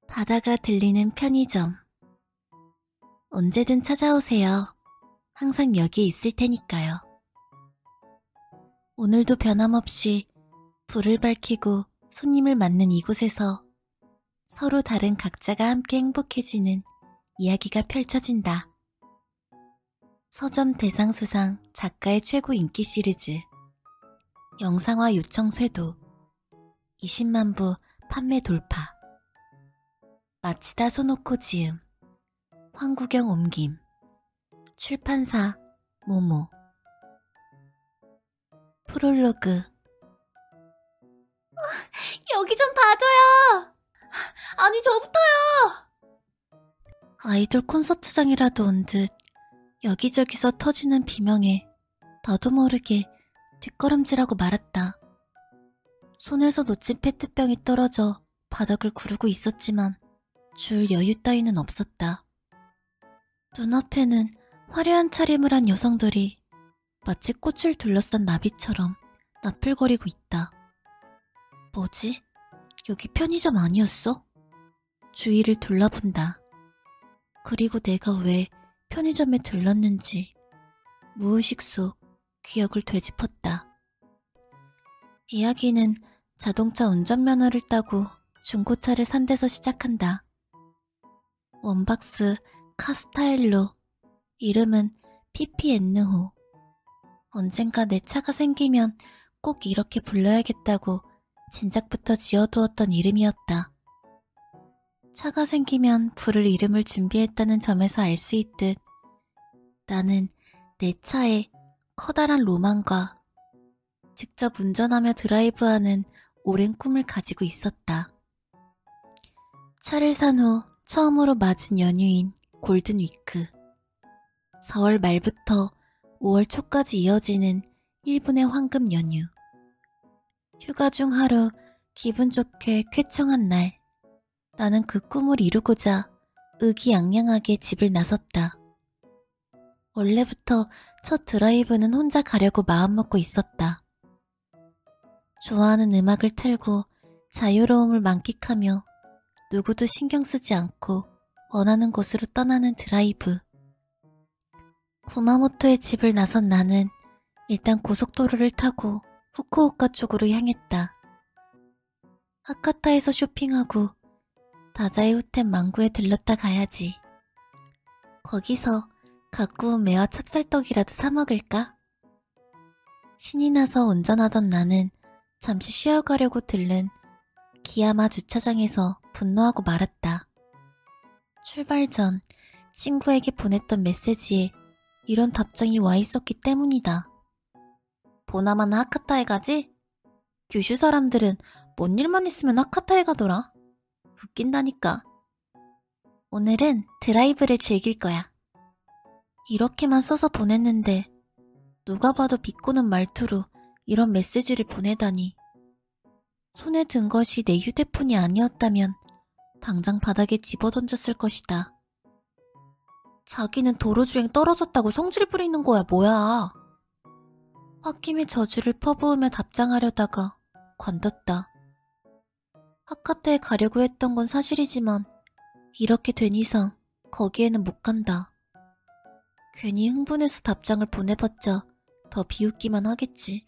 바다가 들리는 편의점. 언제든 찾아오세요. 항상 여기 있을 테니까요. 오늘도 변함없이 불을 밝히고 손님을 맞는 이곳에서 서로 다른 각자가 함께 행복해지는 이야기가 펼쳐진다. 서점 대상수상 작가의 최고 인기 시리즈 영상화 요청 쇄도 20만 부 판매 돌파. 마치다 소놓고 지음 황구경 옮김 출판사 모모. 프롤로그. 여기 좀 봐줘요. 아니 저부터요. 아이돌 콘서트장이라도 온 듯 여기저기서 터지는 비명에 나도 모르게 뒷걸음질하고 말았다. 손에서 놓친 페트병이 떨어져 바닥을 구르고 있었지만 줄 여유 따위는 없었다. 눈앞에는 화려한 차림을 한 여성들이 마치 꽃을 둘러싼 나비처럼 나풀거리고 있다. 뭐지? 여기 편의점 아니었어? 주위를 둘러본다. 그리고 내가 왜 편의점에 들렀는지 무의식 속 기억을 되짚었다. 이야기는 자동차 운전면허를 따고 중고차를 산 데서 시작한다. 원박스 카스타일로, 이름은 피피엔느호. 언젠가 내 차가 생기면 꼭 이렇게 불러야겠다고 진작부터 지어두었던 이름이었다. 차가 생기면 부를 이름을 준비했다는 점에서 알 수 있듯 나는 내 차에 커다란 로망과 직접 운전하며 드라이브하는 오랜 꿈을 가지고 있었다. 차를 산 후 처음으로 맞은 연휴인 골든위크. 4월 말부터 5월 초까지 이어지는 일본의 황금 연휴. 휴가 중 하루 기분 좋게 쾌청한 날, 나는 그 꿈을 이루고자 의기양양하게 집을 나섰다. 원래부터 첫 드라이브는 혼자 가려고 마음먹고 있었다. 좋아하는 음악을 틀고 자유로움을 만끽하며 누구도 신경 쓰지 않고 원하는 곳으로 떠나는 드라이브. 구마모토의 집을 나선 나는 일단 고속도로를 타고 후쿠오카 쪽으로 향했다. 하카타에서 쇼핑하고 다자이 후텐 망구에 들렀다 가야지. 거기서 갖고 온 매와 찹쌀떡이라도 사 먹을까? 신이 나서 운전하던 나는 잠시 쉬어가려고 들른 기야마 주차장에서 분노하고 말았다. 출발 전 친구에게 보냈던 메시지에 이런 답장이 와 있었기 때문이다. 보나마나 하카타에 가지? 규슈 사람들은 뭔 일만 있으면 하카타에 가더라. 웃긴다니까. 오늘은 드라이브를 즐길 거야. 이렇게만 써서 보냈는데 누가 봐도 비꼬는 말투로 이런 메시지를 보내다니. 손에 든 것이 내 휴대폰이 아니었다면 당장 바닥에 집어던졌을 것이다. 자기는 도로주행 떨어졌다고 성질 부리는 거야 뭐야. 홧김에 저주를 퍼부으며 답장하려다가 관뒀다. 하카타에 가려고 했던 건 사실이지만 이렇게 된 이상 거기에는 못 간다. 괜히 흥분해서 답장을 보내봤자 더 비웃기만 하겠지.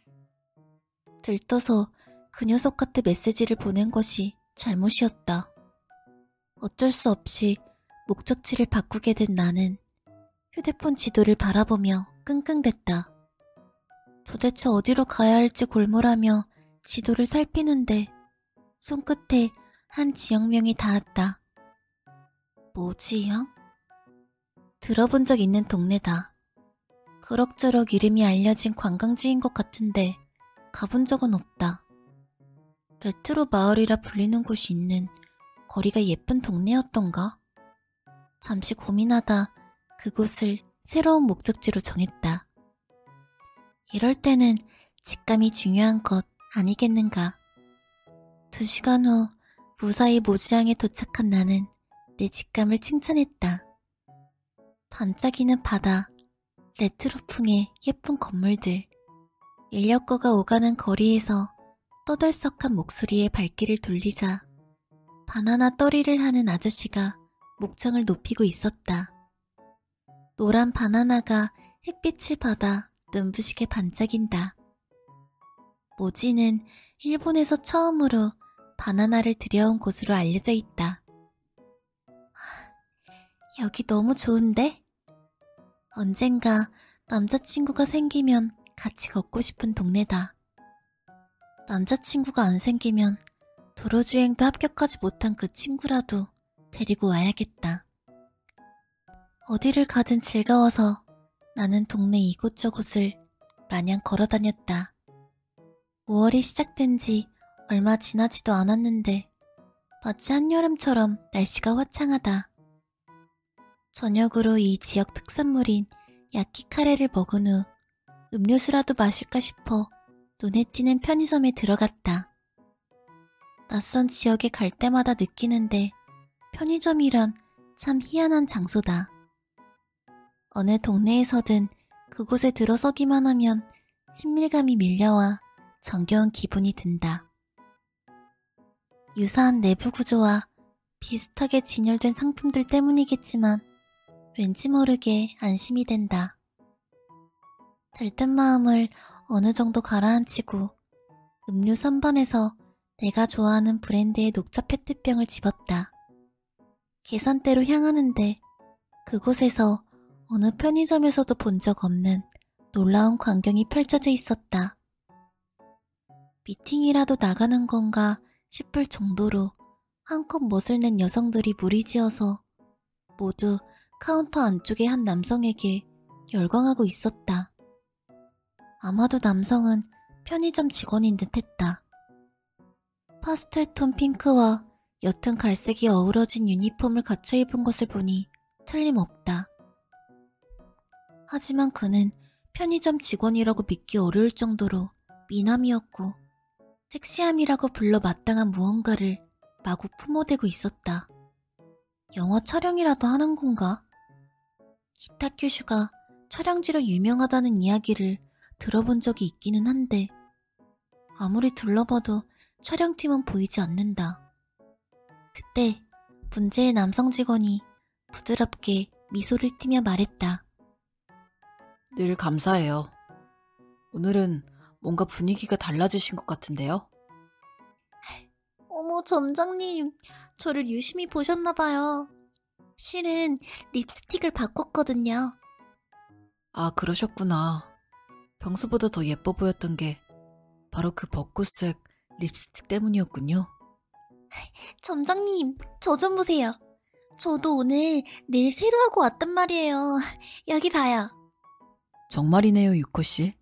들떠서 그 녀석한테 메시지를 보낸 것이 잘못이었다. 어쩔 수 없이 목적지를 바꾸게 된 나는 휴대폰 지도를 바라보며 끙끙댔다. 도대체 어디로 가야 할지 골몰하며 지도를 살피는데 손끝에 한 지역명이 닿았다. 뭐지, 형? 들어본 적 있는 동네다. 그럭저럭 이름이 알려진 관광지인 것 같은데 가본 적은 없다. 레트로 마을이라 불리는 곳이 있는 거리가 예쁜 동네였던가? 잠시 고민하다 그곳을 새로운 목적지로 정했다. 이럴 때는 직감이 중요한 것 아니겠는가? 2시간 후 무사히 모주항에 도착한 나는 내 직감을 칭찬했다. 반짝이는 바다, 레트로풍의 예쁜 건물들, 인력거가 오가는 거리에서 떠들썩한 목소리에 발길을 돌리자 바나나 떨이를 하는 아저씨가 목청을 높이고 있었다. 노란 바나나가 햇빛을 받아 눈부시게 반짝인다. 모지는 일본에서 처음으로 바나나를 들여온 곳으로 알려져 있다. 여기 너무 좋은데? 언젠가 남자친구가 생기면 같이 걷고 싶은 동네다. 남자친구가 안 생기면 도로주행도 합격하지 못한 그 친구라도 데리고 와야겠다. 어디를 가든 즐거워서 나는 동네 이곳저곳을 마냥 걸어다녔다. 5월이 시작된 지 얼마 지나지도 않았는데 마치 한여름처럼 날씨가 화창하다. 저녁으로 이 지역 특산물인 야키카레를 먹은 후 음료수라도 마실까 싶어 눈에 띄는 편의점에 들어갔다. 낯선 지역에 갈 때마다 느끼는데 편의점이란 참 희한한 장소다. 어느 동네에서든 그곳에 들어서기만 하면 친밀감이 밀려와 정겨운 기분이 든다. 유사한 내부 구조와 비슷하게 진열된 상품들 때문이겠지만 왠지 모르게 안심이 된다. 들뜬 마음을 어느 정도 가라앉히고 음료 선반에서 내가 좋아하는 브랜드의 녹차 페트병을 집었다. 계산대로 향하는데 그곳에서 어느 편의점에서도 본 적 없는 놀라운 광경이 펼쳐져 있었다. 미팅이라도 나가는 건가 싶을 정도로 한껏 멋을 낸 여성들이 무리지어서 모두 카운터 안쪽의 한 남성에게 열광하고 있었다. 아마도 남성은 편의점 직원인 듯했다. 파스텔톤 핑크와 옅은 갈색이 어우러진 유니폼을 갖춰 입은 것을 보니 틀림없다. 하지만 그는 편의점 직원이라고 믿기 어려울 정도로 미남이었고 섹시함이라고 불러 마땅한 무언가를 마구 품어대고 있었다. 영화 촬영이라도 하는 건가? 기타 큐슈가 촬영지로 유명하다는 이야기를 들어본 적이 있기는 한데 아무리 둘러봐도 촬영팀은 보이지 않는다. 그때 문제의 남성 직원이 부드럽게 미소를 띠며 말했다. 늘 감사해요. 오늘은 뭔가 분위기가 달라지신 것 같은데요? 어머, 점장님, 저를 유심히 보셨나봐요. 실은 립스틱을 바꿨거든요. 아, 그러셨구나. 평소보다 더 예뻐 보였던 게 바로 그 벚꽃색 립스틱 때문이었군요. 점장님, 저 좀 보세요. 저도 오늘 네일 새로 하고 왔단 말이에요. 여기 봐요. 정말이네요, 유코씨.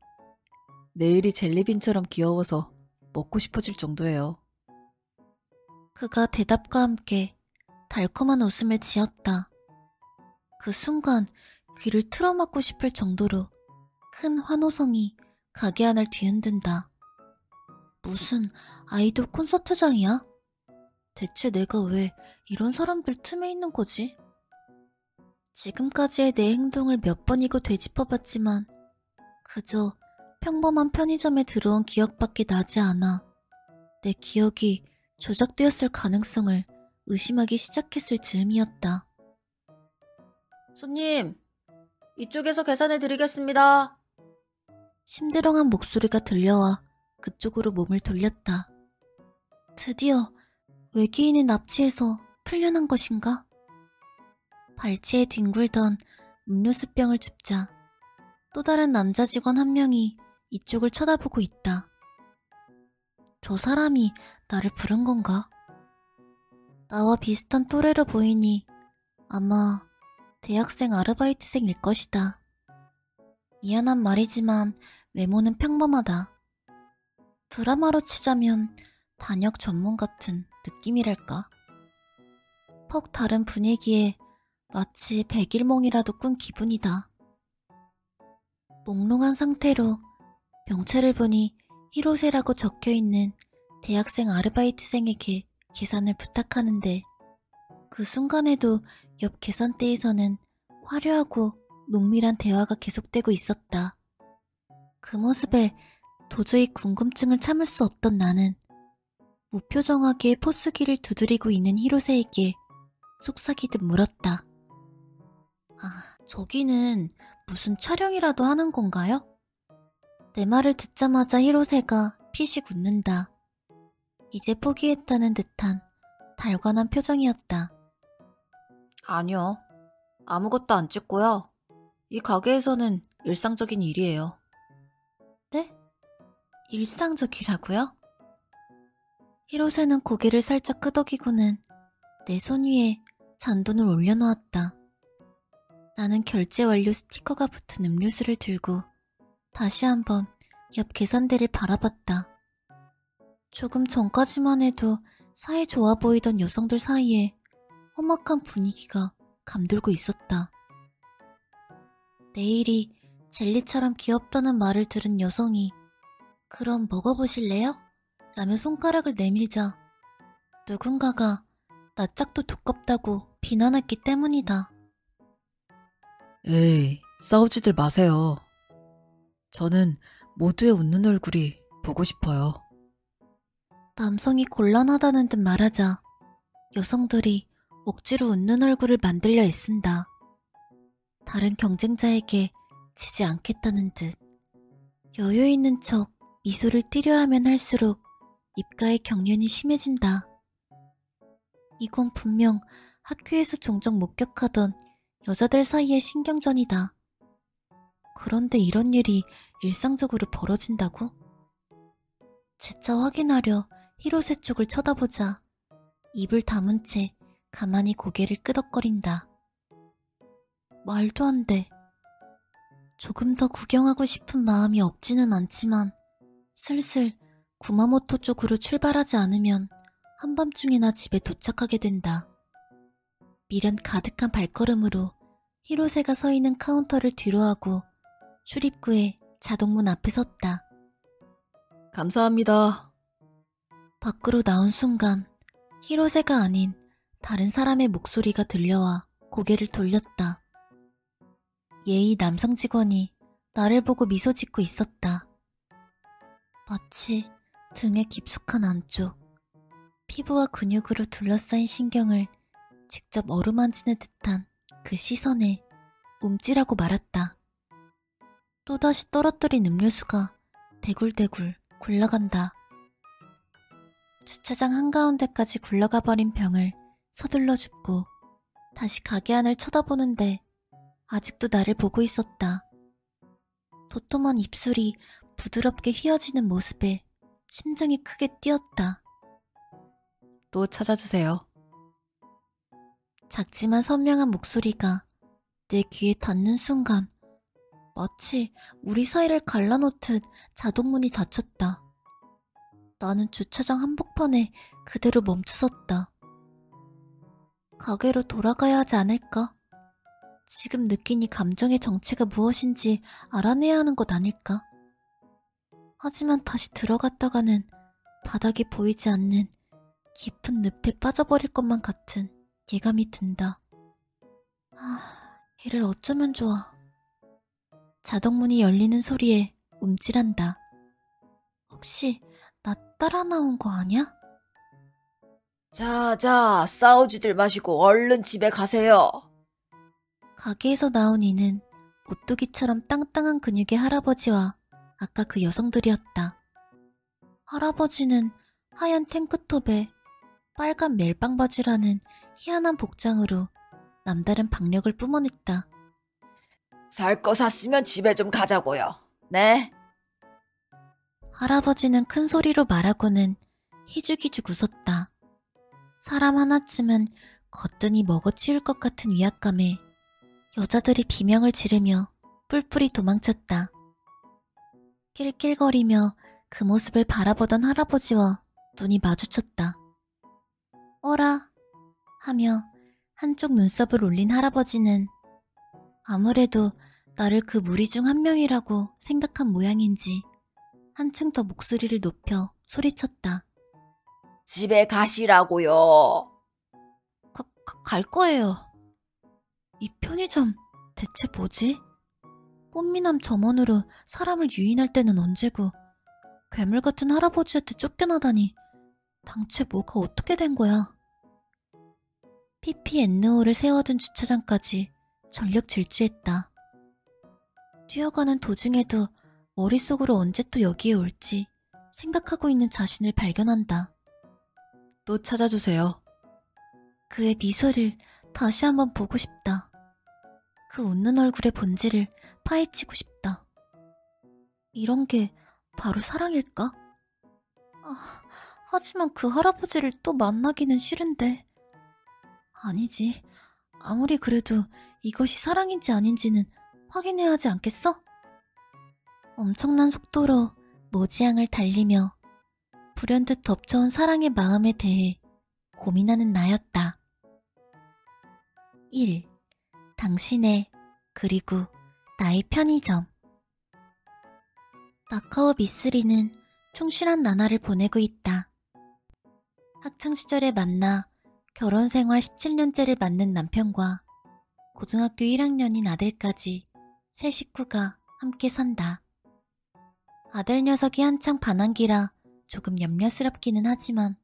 네일이 젤리빈처럼 귀여워서 먹고 싶어질 정도예요. 그가 대답과 함께 달콤한 웃음을 지었다. 그 순간 귀를 틀어막고 싶을 정도로 큰 환호성이 가게 안을 뒤흔든다. 무슨 아이돌 콘서트장이야? 대체 내가 왜 이런 사람들 틈에 있는 거지? 지금까지의 내 행동을 몇 번이고 되짚어봤지만 그저 평범한 편의점에 들어온 기억밖에 나지 않아 내 기억이 조작되었을 가능성을 의심하기 시작했을 즈음이었다. 손님, 이쪽에서 계산해드리겠습니다. 심드렁한 목소리가 들려와 그쪽으로 몸을 돌렸다. 드디어 외계인의 납치에서 풀려난 것인가? 발치에 뒹굴던 음료수병을 줍자 또 다른 남자 직원 한 명이 이쪽을 쳐다보고 있다. 저 사람이 나를 부른 건가? 나와 비슷한 또래로 보이니 아마 대학생 아르바이트생일 것이다. 미안한 말이지만 외모는 평범하다. 드라마로 치자면 단역 전문 같은 느낌이랄까? 퍽 다른 분위기에 마치 백일몽이라도 꾼 기분이다. 몽롱한 상태로 명찰을 보니 1호세라고 적혀있는 대학생 아르바이트생에게 계산을 부탁하는데 그 순간에도 옆 계산대에서는 화려하고 농밀한 대화가 계속되고 있었다. 그 모습에 도저히 궁금증을 참을 수 없던 나는 무표정하게 포스기를 두드리고 있는 히로세에게 속삭이듯 물었다. 저기는 무슨 촬영이라도 하는 건가요? 내 말을 듣자마자 히로세가 피식 웃는다. 이제 포기했다는 듯한 달관한 표정이었다. 아니요. 아무것도 안 찍고요. 이 가게에서는 일상적인 일이에요. 네? 일상적이라고요? 히로세는 고개를 살짝 끄덕이고는 내 손 위에 잔돈을 올려놓았다. 나는 결제 완료 스티커가 붙은 음료수를 들고 다시 한번 옆 계산대를 바라봤다. 조금 전까지만 해도 사이 좋아 보이던 여성들 사이에 험악한 분위기가 감돌고 있었다. 내일이 젤리처럼 귀엽다는 말을 들은 여성이 그럼 먹어보실래요? 라며 손가락을 내밀자 누군가가 나 짝도 두껍다고 비난했기 때문이다. 에이, 싸우지들 마세요. 저는 모두의 웃는 얼굴이 보고 싶어요. 남성이 곤란하다는 듯 말하자 여성들이 억지로 웃는 얼굴을 만들려 애쓴다. 다른 경쟁자에게 지지 않겠다는 듯 여유 있는 척 미소를 띠려 하면 할수록 입가의 경련이 심해진다. 이건 분명 학교에서 종종 목격하던 여자들 사이의 신경전이다. 그런데 이런 일이 일상적으로 벌어진다고? 재차 확인하려 히로세 쪽을 쳐다보자 입을 다문 채 가만히 고개를 끄덕거린다. 말도 안 돼. 조금 더 구경하고 싶은 마음이 없지는 않지만 슬슬 구마모토 쪽으로 출발하지 않으면 한밤중이나 집에 도착하게 된다. 미련 가득한 발걸음으로 히로세가 서 있는 카운터를 뒤로하고 출입구에 자동문 앞에 섰다. 감사합니다. 밖으로 나온 순간 히로세가 아닌 다른 사람의 목소리가 들려와 고개를 돌렸다. 예의 남성 직원이 나를 보고 미소 짓고 있었다. 마치 등의 깊숙한 안쪽, 피부와 근육으로 둘러싸인 신경을 직접 어루만지는 듯한 그 시선에 움찔하고 말았다. 또다시 떨어뜨린 음료수가 대굴대굴 굴러간다. 주차장 한가운데까지 굴러가 버린 병을 서둘러 줍고 다시 가게 안을 쳐다보는데 아직도 나를 보고 있었다. 도톰한 입술이 부드럽게 휘어지는 모습에 심장이 크게 뛰었다. 또 찾아주세요. 작지만 선명한 목소리가 내 귀에 닿는 순간 마치 우리 사이를 갈라놓듯 자동문이 닫혔다. 나는 주차장 한복판에 그대로 멈춰섰다. 가게로 돌아가야 하지 않을까? 지금 느낀 이 감정의 정체가 무엇인지 알아내야 하는 것 아닐까? 하지만 다시 들어갔다가는 바닥이 보이지 않는 깊은 늪에 빠져버릴 것만 같은 예감이 든다. 이를 어쩌면 좋아. 자동문이 열리는 소리에 움찔한다. 혹시 나 따라 나온 거 아니야? 자, 싸우지들 마시고 얼른 집에 가세요. 가게에서 나온 이는 오뚜기처럼 땅땅한 근육의 할아버지와 아까 그 여성들이었다. 할아버지는 하얀 탱크톱에 빨간 멜빵 바지라는 희한한 복장으로 남다른 박력을 뿜어냈다. 살 거 샀으면 집에 좀 가자고요. 네? 할아버지는 큰 소리로 말하고는 희죽희죽 웃었다. 사람 하나쯤은 거뜬히 먹어치울 것 같은 위압감에 여자들이 비명을 지르며 뿔뿔이 도망쳤다. 낄낄거리며 그 모습을 바라보던 할아버지와 눈이 마주쳤다. 어라 하며 한쪽 눈썹을 올린 할아버지는 아무래도 나를 그 무리 중 한 명이라고 생각한 모양인지 한층 더 목소리를 높여 소리쳤다. 집에 가시라고요. 갈 거예요. 이 편의점 대체 뭐지? 꽃미남 점원으로 사람을 유인할 때는 언제고 괴물 같은 할아버지한테 쫓겨나다니 당최 뭐가 어떻게 된 거야? PPNO를 세워둔 주차장까지 전력 질주했다. 뛰어가는 도중에도 머릿속으로 언제 또 여기에 올지 생각하고 있는 자신을 발견한다. 또 찾아주세요. 그의 미소를 다시 한번 보고 싶다. 그 웃는 얼굴의 본질을 파헤치고 싶다. 이런 게 바로 사랑일까? 하지만 그 할아버지를 또 만나기는 싫은데. 아니지. 아무리 그래도 이것이 사랑인지 아닌지는 확인해야 하지 않겠어? 엄청난 속도로 모지양을 달리며 불현듯 덮쳐온 사랑의 마음에 대해 고민하는 나였다. 1. 당신의 그리고 나의 편의점. 나카오 미쓰리는 충실한 나날을 보내고 있다. 학창시절에 만나 결혼생활 17년째를 맞는 남편과 고등학교 1학년인 아들까지 세 식구가 함께 산다. 아들 녀석이 한창 반항기라 조금 염려스럽기는 하지만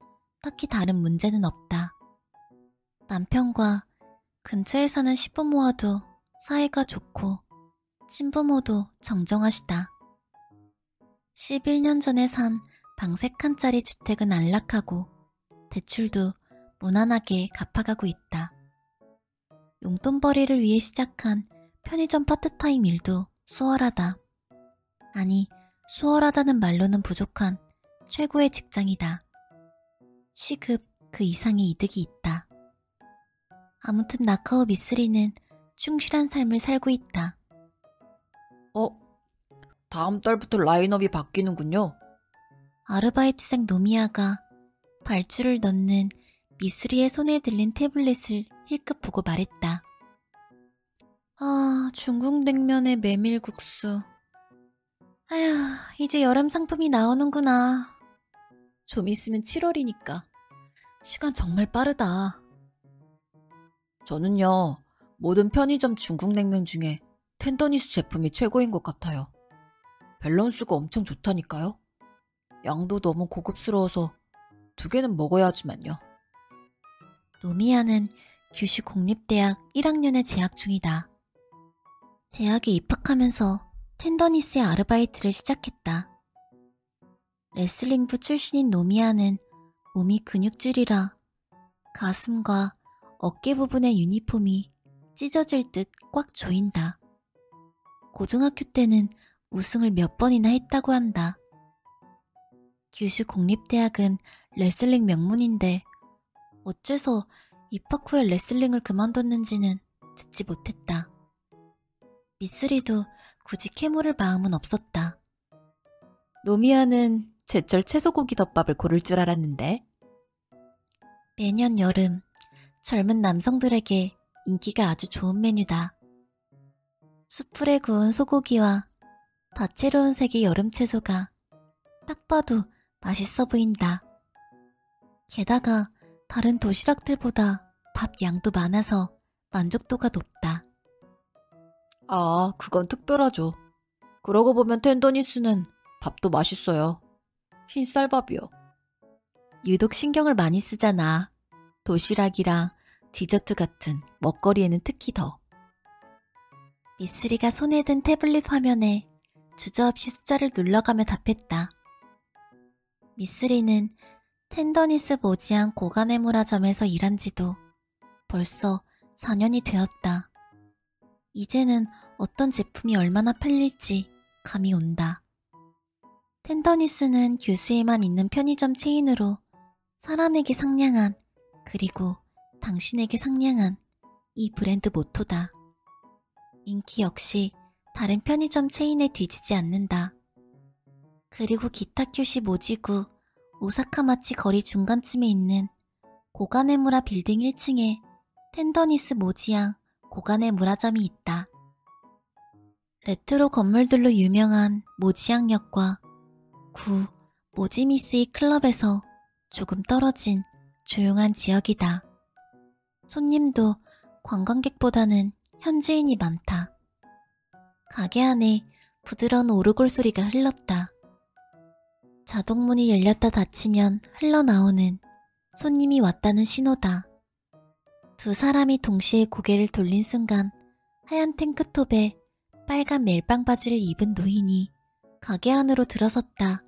딱히 다른 문제는 없다. 남편과 근처에 사는 시부모와도 사이가 좋고 친부모도 정정하시다. 11년 전에 산 방 3칸짜리 주택은 안락하고 대출도 무난하게 갚아가고 있다. 용돈벌이를 위해 시작한 편의점 파트타임 일도 수월하다. 아니, 수월하다는 말로는 부족한 최고의 직장이다. 시급 그 이상의 이득이 있다. 아무튼 나카오 미쓰리는 충실한 삶을 살고 있다. 다음 달부터 라인업이 바뀌는군요. 아르바이트생 노미야가 발주를 넣는 미쓰리의 손에 들린 태블릿을 힐끗 보고 말했다. 중국 냉면에 메밀국수. 아휴, 이제 여름 상품이 나오는구나. 좀 있으면 7월이니까. 시간 정말 빠르다. 저는요, 모든 편의점 중국 냉면 중에 텐더니스 제품이 최고인 것 같아요. 밸런스가 엄청 좋다니까요. 양도 너무 고급스러워서 2개는 먹어야 하지만요. 노미야는 규슈 공립대학 1학년에 재학 중이다. 대학에 입학하면서 텐더니스의 아르바이트를 시작했다. 레슬링부 출신인 노미야는 몸이 근육질이라 가슴과 어깨 부분의 유니폼이 찢어질 듯 꽉 조인다. 고등학교 때는 우승을 몇 번이나 했다고 한다. 규슈 공립대학은 레슬링 명문인데 어째서 입학 후에 레슬링을 그만뒀는지는 듣지 못했다. 미쓰리도 굳이 캐물을 마음은 없었다. 노미야는 제철 채소고기 덮밥을 고를 줄 알았는데. 매년 여름 젊은 남성들에게 인기가 아주 좋은 메뉴다. 숯불에 구운 소고기와 다채로운 색의 여름 채소가 딱 봐도 맛있어 보인다. 게다가 다른 도시락들보다 밥 양도 많아서 만족도가 높다. 그건 특별하죠. 그러고 보면 텐더니스는 밥도 맛있어요. 흰쌀밥이요. 유독 신경을 많이 쓰잖아. 도시락이랑 디저트 같은 먹거리에는 특히 더. 미쓰리가 손에 든 태블릿 화면에 주저없이 숫자를 눌러가며 답했다. 미쓰리는 텐더니스 모지안 고가네무라점에서 일한 지도 벌써 4년이 되었다. 이제는 어떤 제품이 얼마나 팔릴지 감이 온다. 텐더니스는 규슈에만 있는 편의점 체인으로 사람에게 상냥한, 그리고 당신에게 상냥한 이 브랜드 모토다. 인기 역시 다른 편의점 체인에 뒤지지 않는다. 그리고 기타큐시 모지구 오사카마치 거리 중간쯤에 있는 고가네무라 빌딩 1층에 텐더니스 모지양 고가네무라점이 있다. 레트로 건물들로 유명한 모지양역과 구 모지미스이 클럽에서 조금 떨어진 조용한 지역이다. 손님도 관광객보다는 현지인이 많다. 가게 안에 부드러운 오르골 소리가 흘렀다. 자동문이 열렸다 닫히면 흘러나오는 손님이 왔다는 신호다. 두 사람이 동시에 고개를 돌린 순간 하얀 탱크톱에 빨간 멜빵 바지를 입은 노인이 가게 안으로 들어섰다.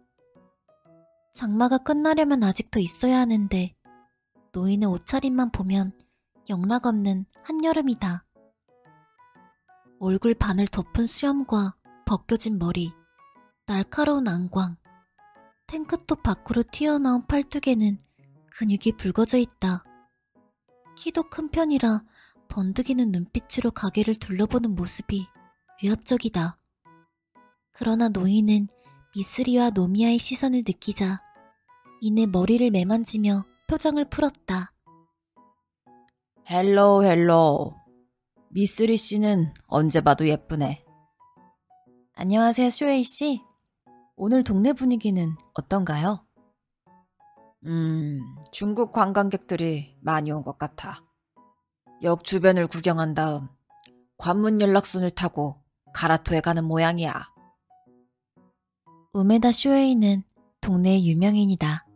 장마가 끝나려면 아직 더 있어야 하는데 노인의 옷차림만 보면 영락없는 한여름이다. 얼굴 반을 덮은 수염과 벗겨진 머리, 날카로운 안광, 탱크톱 밖으로 튀어나온 팔뚝에는 근육이 붉어져 있다. 키도 큰 편이라 번득이는 눈빛으로 가게를 둘러보는 모습이 위압적이다. 그러나 노인은 미쓰리와 노미야의 시선을 느끼자 이내 머리를 매만지며 표정을 풀었다. 헬로우. 미쓰리 씨는 언제 봐도 예쁘네. 안녕하세요, 쇼에이 씨. 오늘 동네 분위기는 어떤가요? 중국 관광객들이 많이 온 것 같아. 역 주변을 구경한 다음 관문 연락선을 타고 가라토에 가는 모양이야. 우메다 쇼에이는 동네의 유명인이다.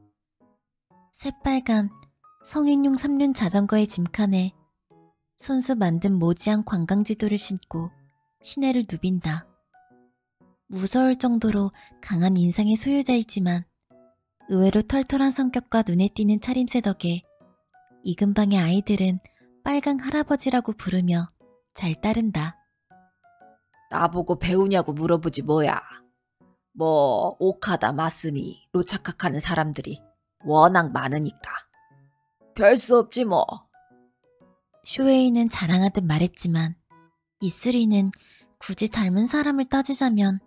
새빨간 성인용 3륜 자전거의 짐칸에 손수 만든 모지한 관광지도를 신고 시내를 누빈다. 무서울 정도로 강한 인상의 소유자이지만 의외로 털털한 성격과 눈에 띄는 차림새 덕에 이 근방의 아이들은 빨강 할아버지라고 부르며 잘 따른다. 나보고 배우냐고 물어보지 뭐야. 뭐 오카다 마스미로 착각하는 사람들이 워낙 많으니까. 별 수 없지 뭐. 쇼에이는 자랑하듯 말했지만 미쓰리는 굳이 닮은 사람을 따지자면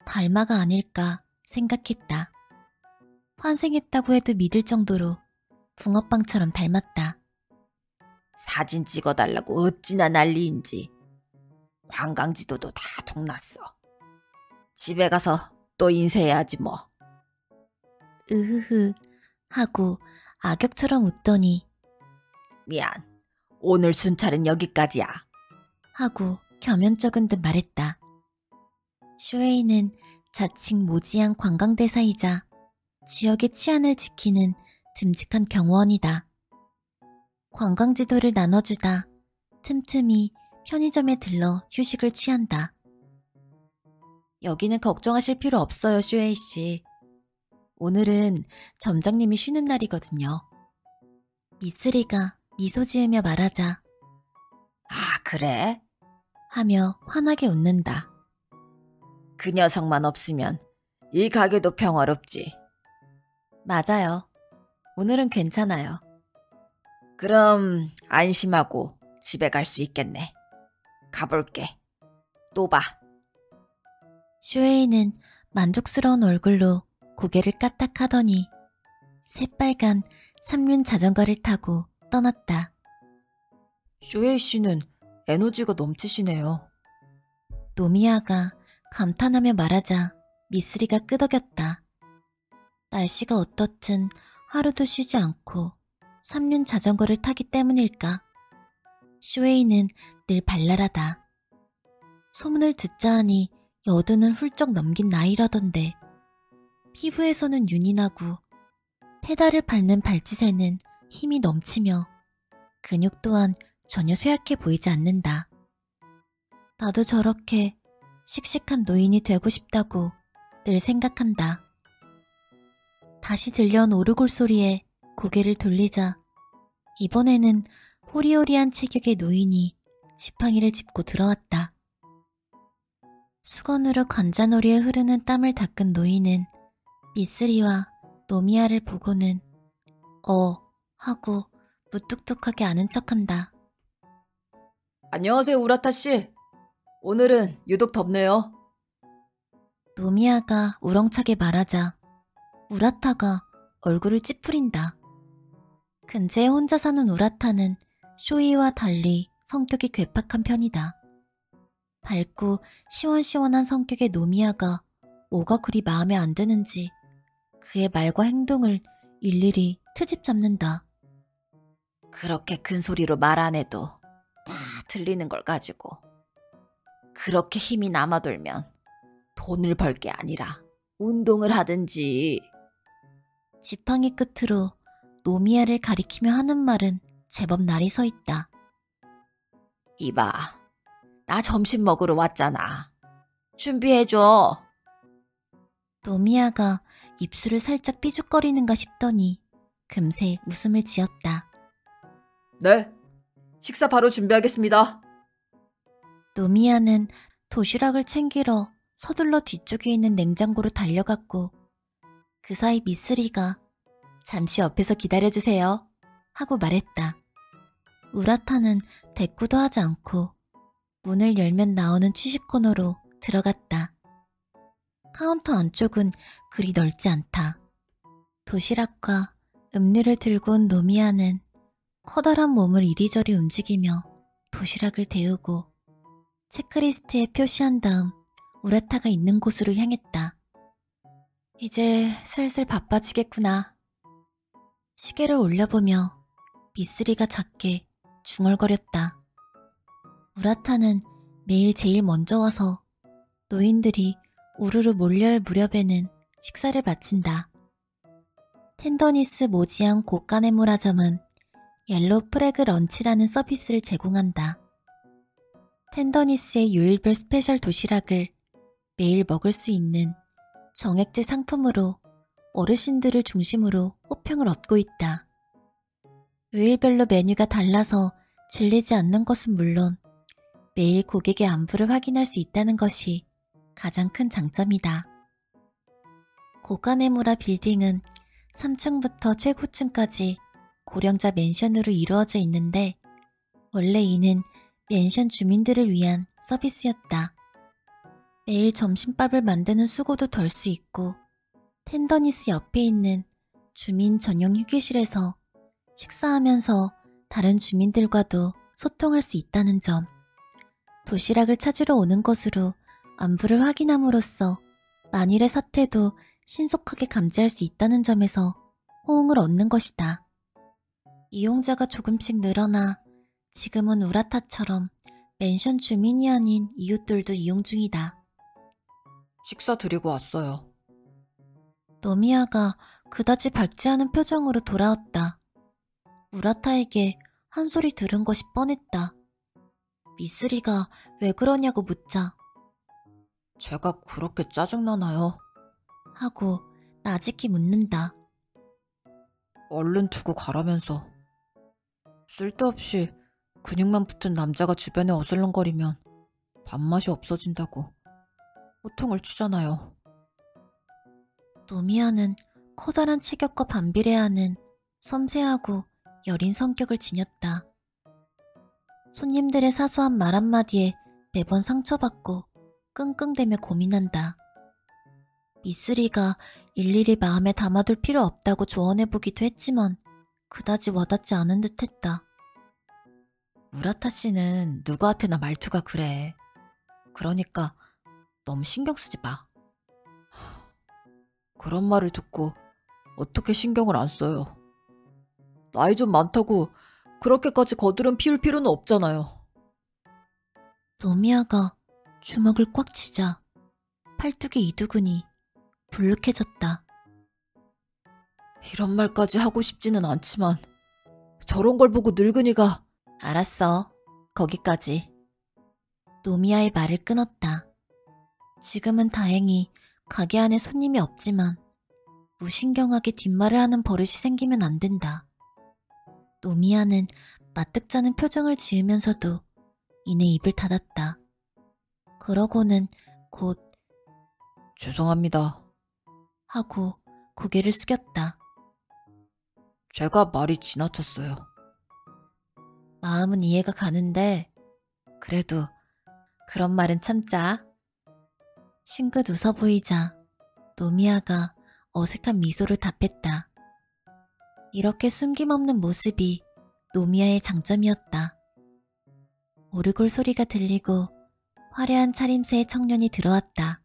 달마가 아닐까 생각했다. 환생했다고 해도 믿을 정도로 붕어빵처럼 닮았다. 사진 찍어달라고 어찌나 난리인지. 관광지도도 다 동났어. 집에 가서 또 인쇄해야지 뭐. 으흐흐 하고 악역처럼 웃더니 미안. 오늘 순찰은 여기까지야. 하고 겸연쩍은 듯 말했다. 쇼에이는 자칭 모지한 관광대사이자 지역의 치안을 지키는 듬직한 경호원이다. 관광지도를 나눠주다 틈틈이 편의점에 들러 휴식을 취한다. 여기는 걱정하실 필요 없어요, 쇼에이 씨. 오늘은 점장님이 쉬는 날이거든요. 미쓰리가 미소 지으며 말하자 아, 그래? 하며 환하게 웃는다. 그 녀석만 없으면 이 가게도 평화롭지. 맞아요. 오늘은 괜찮아요. 그럼 안심하고 집에 갈 수 있겠네. 가볼게. 또 봐. 쇼에이는 만족스러운 얼굴로 고개를 까딱하더니 새빨간 3륜 자전거를 타고 떠났다. 쇼에이 씨는 에너지가 넘치시네요. 노미야가 감탄하며 말하자 미쓰리가 끄덕였다. 날씨가 어떻든 하루도 쉬지 않고 3륜 자전거를 타기 때문일까? 쇼에이는 늘 발랄하다. 소문을 듣자 하니 여든은 훌쩍 넘긴 나이라던데 피부에서는 윤이 나고 페달을 밟는 발짓에는 힘이 넘치며 근육 또한 전혀 쇠약해 보이지 않는다. 나도 저렇게 씩씩한 노인이 되고 싶다고 늘 생각한다. 다시 들려온 오르골 소리에 고개를 돌리자 이번에는 호리호리한 체격의 노인이 지팡이를 짚고 들어왔다. 수건으로 관자놀이에 흐르는 땀을 닦은 노인은 미쓰리와 노미야를 보고는 하고 무뚝뚝하게 아는 척한다. 안녕하세요, 우라타 씨. 오늘은 유독 덥네요. 노미야가 우렁차게 말하자 우라타가 얼굴을 찌푸린다. 근처에 혼자 사는 우라타는 쇼이와 달리 성격이 괴팍한 편이다. 밝고 시원시원한 성격의 노미야가 뭐가 그리 마음에 안 드는지 그의 말과 행동을 일일이 트집 잡는다. 그렇게 큰 소리로 말 안 해도 다 들리는 걸 가지고 그렇게 힘이 남아돌면 돈을 벌 게 아니라 운동을 하든지 지팡이 끝으로 노미야를 가리키며 하는 말은 제법 날이 서 있다. 이봐, 나 점심 먹으러 왔잖아. 준비해줘. 노미야가 입술을 살짝 삐죽거리는가 싶더니 금세 웃음을 지었다. 네, 식사 바로 준비하겠습니다. 노미야는 도시락을 챙기러 서둘러 뒤쪽에 있는 냉장고로 달려갔고 그 사이 미쓰리가 잠시 옆에서 기다려주세요 하고 말했다. 우라타는 대꾸도 하지 않고 문을 열면 나오는 취식 코너로 들어갔다. 카운터 안쪽은 그리 넓지 않다. 도시락과 음료를 들고 온 노미야는 커다란 몸을 이리저리 움직이며 도시락을 데우고 체크리스트에 표시한 다음 우라타가 있는 곳으로 향했다. 이제 슬슬 바빠지겠구나. 시계를 올려보며 미쓰리가 작게 중얼거렸다. 우라타는 매일 제일 먼저 와서 노인들이 우르르 몰려올 무렵에는 식사를 마친다. 텐더니스 모지앙 고가네무라점은 옐로우 프래그 런치라는 서비스를 제공한다. 텐더니스의 요일별 스페셜 도시락을 매일 먹을 수 있는 정액제 상품으로 어르신들을 중심으로 호평을 얻고 있다. 요일별로 메뉴가 달라서 질리지 않는 것은 물론 매일 고객의 안부를 확인할 수 있다는 것이 가장 큰 장점이다. 고가네무라 빌딩은 3층부터 최고층까지 고령자 맨션으로 이루어져 있는데 원래 이는 맨션 주민들을 위한 서비스였다. 매일 점심밥을 만드는 수고도 덜 수 있고 텐더니스 옆에 있는 주민 전용 휴게실에서 식사하면서 다른 주민들과도 소통할 수 있다는 점, 도시락을 찾으러 오는 것으로 안부를 확인함으로써 만일의 사태도 신속하게 감지할 수 있다는 점에서 호응을 얻는 것이다. 이용자가 조금씩 늘어나 지금은 우라타처럼 맨션 주민이 아닌 이웃들도 이용 중이다. 식사 드리고 왔어요. 노미야가 그다지 밝지 않은 표정으로 돌아왔다. 우라타에게 한 소리 들은 것이 뻔했다. 미쓰리가 왜 그러냐고 묻자 제가 그렇게 짜증나나요? 하고 나직히 묻는다. 얼른 두고 가라면서. 쓸데없이 근육만 붙은 남자가 주변에 어슬렁거리면 밥맛이 없어진다고 호통을 치잖아요. 노미야는 커다란 체격과 반비례하는 섬세하고 여린 성격을 지녔다. 손님들의 사소한 말 한마디에 매번 상처받고 끙끙대며 고민한다. 미쓰리가 일일이 마음에 담아둘 필요 없다고 조언해보기도 했지만 그다지 와닿지 않은 듯했다. 우라타 씨는 누구한테나 말투가 그래. 그러니까 너무 신경 쓰지 마. 그런 말을 듣고 어떻게 신경을 안 써요. 나이 좀 많다고 그렇게까지 거드름 피울 필요는 없잖아요. 노미야가 주먹을 꽉 치자 팔뚝의 이두근이 불룩해졌다. 이런 말까지 하고 싶지는 않지만 저런 걸 보고 늙은이가 알았어. 거기까지. 노미야의 말을 끊었다. 지금은 다행히 가게 안에 손님이 없지만 무신경하게 뒷말을 하는 버릇이 생기면 안 된다. 노미야는 마뜩자는 표정을 지으면서도 이내 입을 닫았다. 그러고는 곧 죄송합니다 하고 고개를 숙였다. 제가 말이 지나쳤어요. 마음은 이해가 가는데 그래도 그런 말은 참자. 싱긋 웃어 보이자 노미야가 어색한 미소를 답했다. 이렇게 숨김없는 모습이 노미야의 장점이었다. 오르골 소리가 들리고 화려한 차림새의 청년이 들어왔다.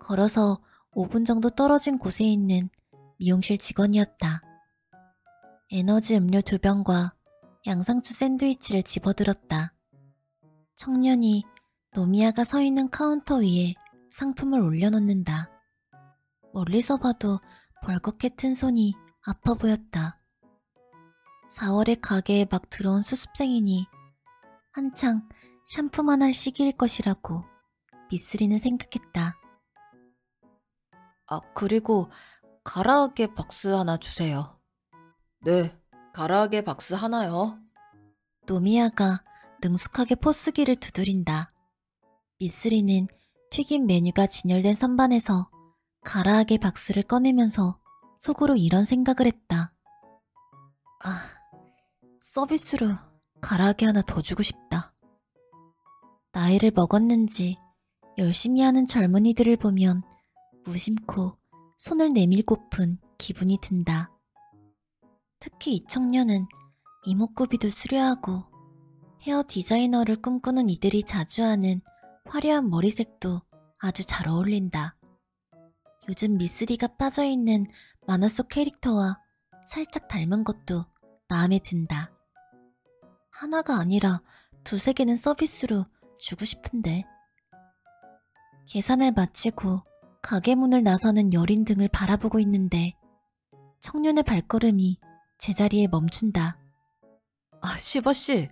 걸어서 5분 정도 떨어진 곳에 있는 미용실 직원이었다. 에너지 음료 2병과 양상추 샌드위치를 집어들었다. 청년이 노미야가 서 있는 카운터 위에 상품을 올려놓는다. 멀리서 봐도 벌겋게 튼 손이 아파 보였다. 4월에 가게에 막 들어온 수습생이니 한창 샴푸만 할 시기일 것이라고 미쓰리는 생각했다. 아, 그리고 가라아게 박스 하나 주세요. 네, 가라아게 박스 하나요. 노미야가 능숙하게 포스기를 두드린다. 미쓰리는 튀김 메뉴가 진열된 선반에서 가라아게 박스를 꺼내면서 속으로 이런 생각을 했다. 아, 서비스로 가라아게 하나 더 주고 싶다. 나이를 먹었는지 열심히 하는 젊은이들을 보면 무심코 손을 내밀고픈 기분이 든다. 특히 이 청년은 이목구비도 수려하고 헤어 디자이너를 꿈꾸는 이들이 자주 하는 화려한 머리색도 아주 잘 어울린다. 요즘 미쓰리가 빠져있는 만화 속 캐릭터와 살짝 닮은 것도 마음에 든다. 하나가 아니라 두세 개는 서비스로 주고 싶은데. 계산을 마치고 가게 문을 나서는 여린 등을 바라보고 있는데 청년의 발걸음이 제자리에 멈춘다. 아, 시바씨.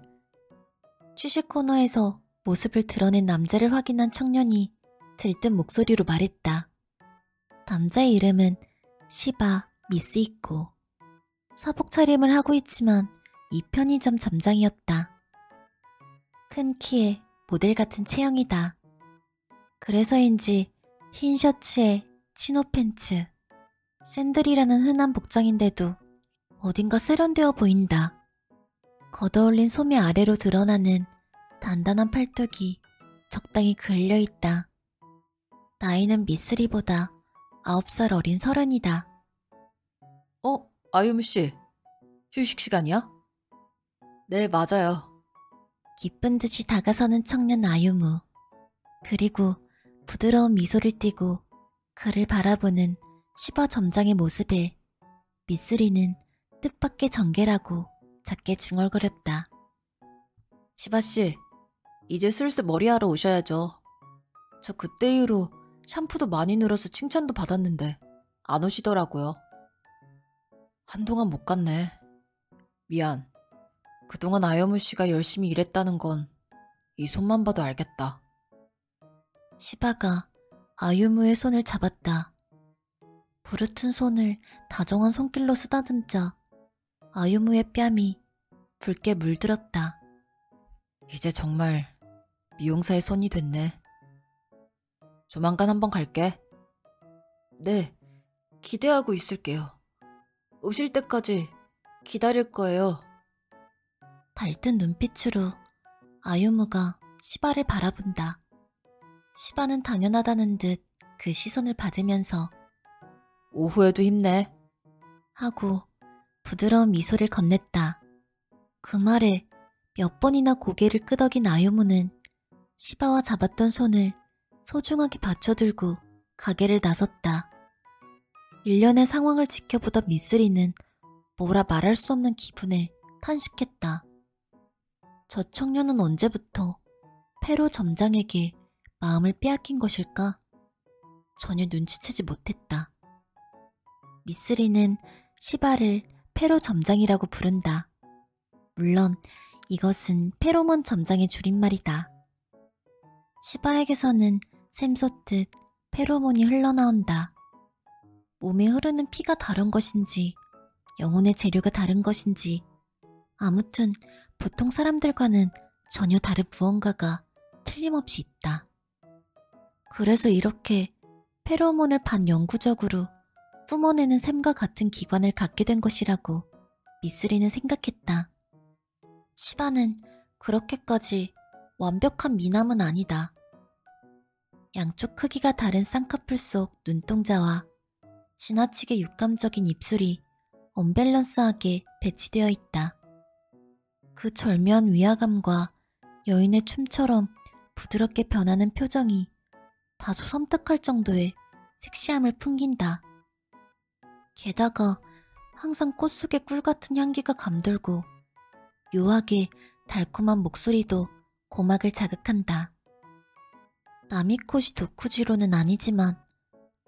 취식 코너에서 모습을 드러낸 남자를 확인한 청년이 들뜬 목소리로 말했다. 남자의 이름은 시바 미스이코. 사복 차림을 하고 있지만 이 편의점 점장이었다. 큰 키에 모델 같은 체형이다. 그래서인지 흰 셔츠에 치노 팬츠, 샌들이라는 흔한 복장인데도 어딘가 세련되어 보인다. 걷어올린 소매 아래로 드러나는 단단한 팔뚝이 적당히 그을려있다. 나이는 미쓰리보다 9살 어린 30이다. 아유무씨. 휴식 시간이야? 네, 맞아요. 기쁜 듯이 다가서는 청년 아유무. 그리고 부드러운 미소를 띠고 그를 바라보는 시바 점장의 모습에 미쓰리는 뜻밖의 전개라고 작게 중얼거렸다. 시바씨, 이제 슬슬 머리하러 오셔야죠. 저 그때 이후로 샴푸도 많이 늘어서 칭찬도 받았는데 안 오시더라고요. 한동안 못 갔네. 미안. 그동안 아여무 씨가 열심히 일했다는 건 이 손만 봐도 알겠다. 시바가 아유무의 손을 잡았다. 부르튼 손을 다정한 손길로 쓰다듬자 아유무의 뺨이 붉게 물들었다. 이제 정말 미용사의 손이 됐네. 조만간 한번 갈게. 네, 기대하고 있을게요. 오실 때까지 기다릴 거예요. 달뜬 눈빛으로 아유무가 시바를 바라본다. 시바는 당연하다는 듯 그 시선을 받으면서 오후에도 힘내. 하고 부드러운 미소를 건넸다. 그 말에 몇 번이나 고개를 끄덕인 아유무는 시바와 잡았던 손을 소중하게 받쳐들고 가게를 나섰다. 일련의 상황을 지켜보던 미쓰리는 뭐라 말할 수 없는 기분에 탄식했다. 저 청년은 언제부터 페로 점장에게 마음을 빼앗긴 것일까? 전혀 눈치채지 못했다. 미쓰리는 시바를 페로 점장이라고 부른다. 물론 이것은 페로몬 점장의 줄임말이다. 시바에게서는 샘솟듯 페로몬이 흘러나온다. 몸에 흐르는 피가 다른 것인지 영혼의 재료가 다른 것인지 아무튼 보통 사람들과는 전혀 다른 무언가가 틀림없이 있다. 그래서 이렇게 페로몬을 반영구적으로 뿜어내는 샘과 같은 기관을 갖게 된 것이라고 미쓰리는 생각했다. 시바는 그렇게까지 완벽한 미남은 아니다. 양쪽 크기가 다른 쌍꺼풀 속 눈동자와 지나치게 육감적인 입술이 언밸런스하게 배치되어 있다. 그 절묘한 위화감과 여인의 춤처럼 부드럽게 변하는 표정이 다소 섬뜩할 정도의 섹시함을 풍긴다. 게다가 항상 꽃 속의 꿀 같은 향기가 감돌고 묘하게 달콤한 목소리도 고막을 자극한다. 나미코시 도쿠지로는 아니지만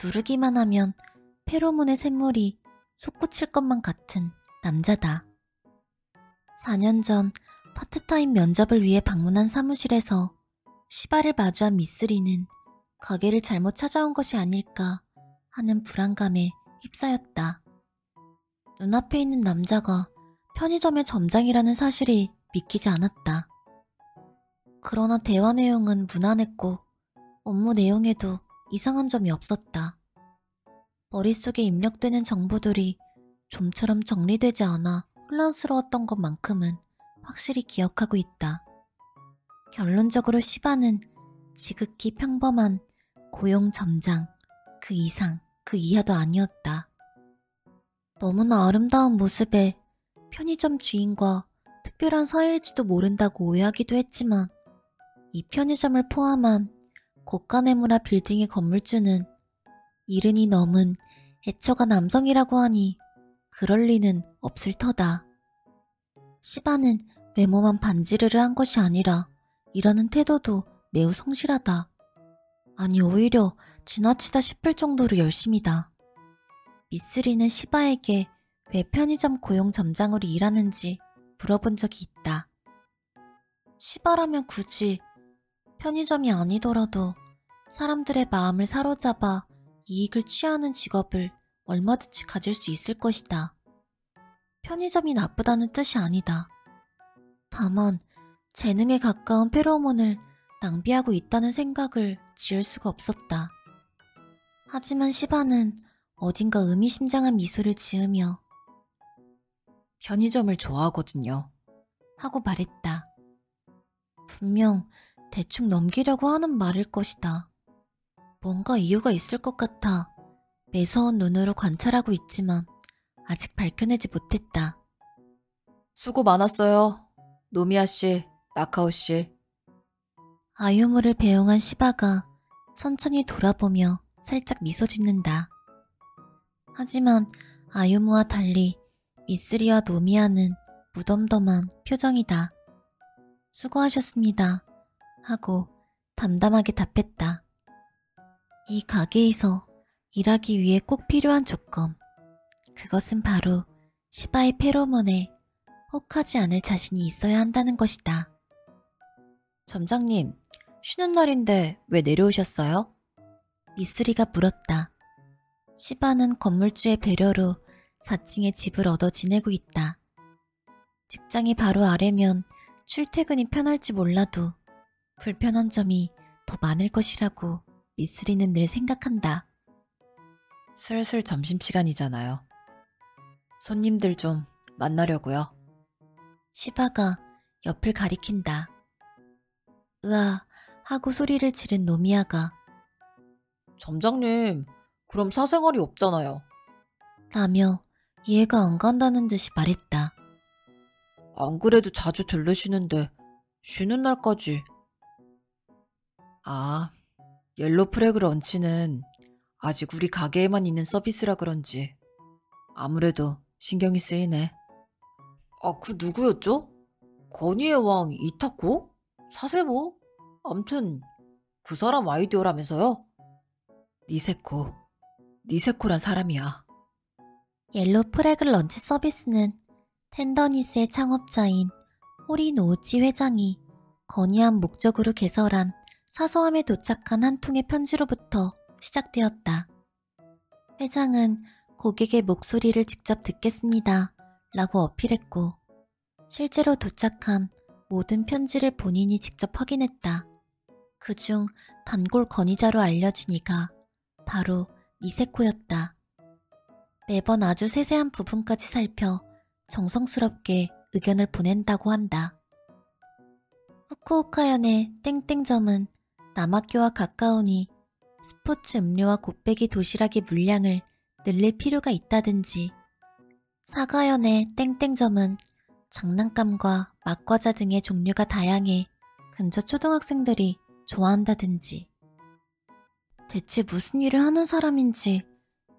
누르기만 하면 페로몬의 샘물이 솟구칠 것만 같은 남자다. 4년 전 파트타임 면접을 위해 방문한 사무실에서 시바를 마주한 미쓰리는 가게를 잘못 찾아온 것이 아닐까 하는 불안감에 휩싸였다. 눈앞에 있는 남자가 편의점의 점장이라는 사실이 믿기지 않았다. 그러나 대화 내용은 무난했고 업무 내용에도 이상한 점이 없었다. 머릿속에 입력되는 정보들이 좀처럼 정리되지 않아 혼란스러웠던 것만큼은 확실히 기억하고 있다. 결론적으로 시바는 지극히 평범한 고용 점장, 그 이상, 그 이하도 아니었다. 너무나 아름다운 모습에 편의점 주인과 특별한 사이일지도 모른다고 오해하기도 했지만 이 편의점을 포함한 고가 네모나 빌딩의 건물주는 70이 넘은 애처가 남성이라고 하니 그럴 리는 없을 터다. 시바는 외모만 반지르르 한 것이 아니라 일하는 태도도 매우 성실하다. 아니 오히려 지나치다 싶을 정도로 열심이다. 미쓰리는 시바에게 왜 편의점 고용 점장으로 일하는지 물어본 적이 있다. 시바라면 굳이 편의점이 아니더라도 사람들의 마음을 사로잡아 이익을 취하는 직업을 얼마든지 가질 수 있을 것이다. 편의점이 나쁘다는 뜻이 아니다. 다만 재능에 가까운 페로몬을 낭비하고 있다는 생각을 지을 수가 없었다. 하지만 시바는 어딘가 의미심장한 미소를 지으며 편의점을 좋아하거든요. 하고 말했다. 분명 대충 넘기려고 하는 말일 것이다. 뭔가 이유가 있을 것 같아 매서운 눈으로 관찰하고 있지만 아직 밝혀내지 못했다. 수고 많았어요. 노미야 씨, 나카오 씨. 아유무를 배웅한 시바가 천천히 돌아보며 살짝 미소 짓는다. 하지만 아유무와 달리 미쓰리와 노미야는 무덤덤한 표정이다. 수고하셨습니다. 하고 담담하게 답했다. 이 가게에서 일하기 위해 꼭 필요한 조건. 그것은 바로 시바의 페로몬에 혹하지 않을 자신이 있어야 한다는 것이다. 점장님, 쉬는 날인데 왜 내려오셨어요? 미쓰리가 물었다. 시바는 건물주의 배려로 4층에 집을 얻어 지내고 있다. 직장이 바로 아래면 출퇴근이 편할지 몰라도 불편한 점이 더 많을 것이라고 미쓰리는 늘 생각한다. 슬슬 점심시간이잖아요. 손님들 좀 만나려고요. 시바가 옆을 가리킨다. 으아 하고 소리를 지른 노미야가 점장님, 그럼 사생활이 없잖아요. 라며 이해가 안 간다는 듯이 말했다. 안 그래도 자주 들르시는데 쉬는 날까지. 아, 옐로 프래그 런치는 아직 우리 가게에만 있는 서비스라 그런지 아무래도 신경이 쓰이네. 아, 그 누구였죠? 건의의 왕 이타코? 사세모? 암튼 그 사람 아이디어라면서요? 니세코란 사람이야. 옐로 프래그 런치 서비스는 텐더니스의 창업자인 호리 노우치 회장이 건의한 목적으로 개설한 사서함에 도착한 한 통의 편지로부터 시작되었다. 회장은 고객의 목소리를 직접 듣겠습니다 라고 어필했고 실제로 도착한 모든 편지를 본인이 직접 확인했다. 그중 단골 건의자로 알려진 이가 바로 니세코였다. 매번 아주 세세한 부분까지 살펴 정성스럽게 의견을 보낸다고 한다. 후쿠오카현의 땡땡점은 남학교와 가까우니 스포츠 음료와 곱빼기 도시락의 물량을 늘릴 필요가 있다든지 사가현의 땡땡점은 장난감과 맛과자 등의 종류가 다양해 근처 초등학생들이 좋아한다든지 대체 무슨 일을 하는 사람인지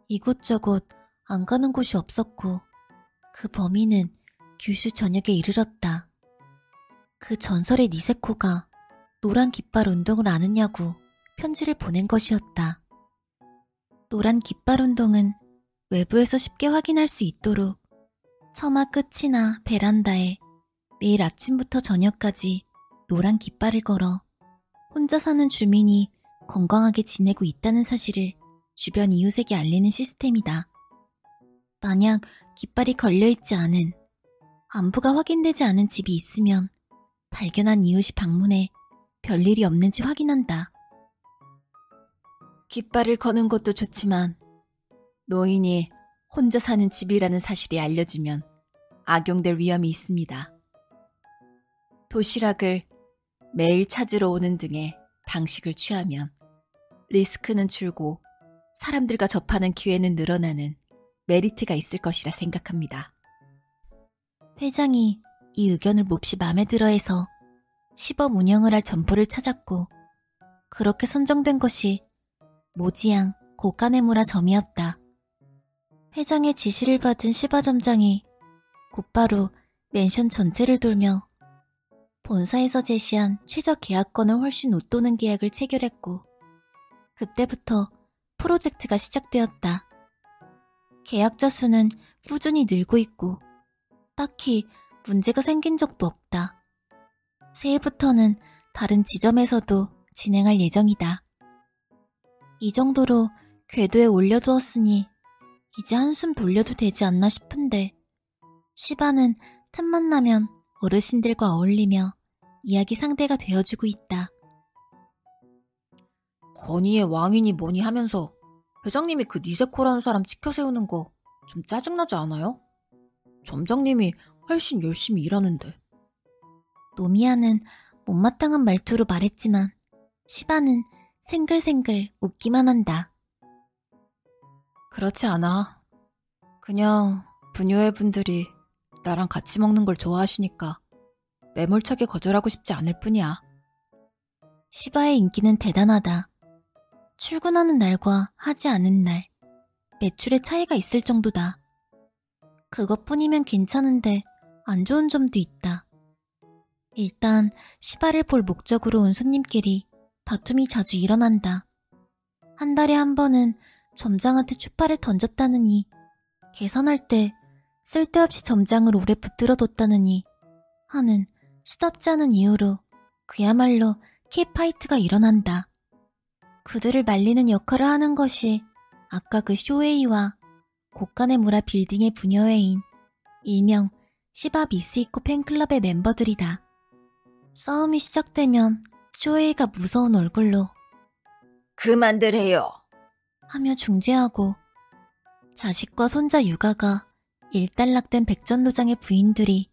이곳저곳 안 가는 곳이 없었고 그 범인은 규슈 전역에 이르렀다. 그 전설의 니세코가 노란 깃발 운동을 아느냐고 편지를 보낸 것이었다. 노란 깃발 운동은 외부에서 쉽게 확인할 수 있도록 처마 끝이나 베란다에 매일 아침부터 저녁까지 노란 깃발을 걸어 혼자 사는 주민이 건강하게 지내고 있다는 사실을 주변 이웃에게 알리는 시스템이다. 만약 깃발이 걸려있지 않은, 안부가 확인되지 않은 집이 있으면 발견한 이웃이 방문해 별일이 없는지 확인한다. 깃발을 거는 것도 좋지만 노인이 혼자 사는 집이라는 사실이 알려지면 악용될 위험이 있습니다. 도시락을 매일 찾으러 오는 등의 방식을 취하면 리스크는 줄고 사람들과 접하는 기회는 늘어나는 메리트가 있을 것이라 생각합니다. 회장이 이 의견을 몹시 마음에 들어해서 시범 운영을 할 점포를 찾았고, 그렇게 선정된 것이 모지양 고가네무라 점이었다. 회장의 지시를 받은 시바 점장이 곧바로 맨션 전체를 돌며 본사에서 제시한 최저 계약권을 훨씬 웃도는 계약을 체결했고, 그때부터 프로젝트가 시작되었다. 계약자 수는 꾸준히 늘고 있고 딱히 문제가 생긴 적도 없다. 새해부터는 다른 지점에서도 진행할 예정이다. 이 정도로 궤도에 올려두었으니 이제 한숨 돌려도 되지 않나 싶은데, 시바는 틈만 나면 어르신들과 어울리며 이야기 상대가 되어주고 있다. 건의의 왕이니 뭐니 하면서 회장님이 그 니세코라는 사람 치켜 세우는 거 좀 짜증나지 않아요? 점장님이 훨씬 열심히 일하는데. 노미야는 못마땅한 말투로 말했지만 시바는 생글생글 웃기만 한다. 그렇지 않아. 그냥 부녀의 분들이 나랑 같이 먹는 걸 좋아하시니까 매몰차게 거절하고 싶지 않을 뿐이야. 시바의 인기는 대단하다. 출근하는 날과 하지 않은 날, 매출에 차이가 있을 정도다. 그것뿐이면 괜찮은데 안 좋은 점도 있다. 일단 시바를 볼 목적으로 온 손님끼리 다툼이 자주 일어난다. 한 달에 한 번은 점장한테 추파를 던졌다느니, 계산할 때 쓸데없이 점장을 오래 붙들어뒀다느니 하는 시덥지 않은 이유로 그야말로 캣파이트가 일어난다. 그들을 말리는 역할을 하는 것이 아까 그 쇼웨이와 고가네무라 빌딩의 부녀회인 일명 시바 미스이코 팬클럽의 멤버들이다. 싸움이 시작되면 쇼웨이가 무서운 얼굴로 그만들 해요 하며 중재하고, 자식과 손자 육아가 일단락된 백전노장의 부인들이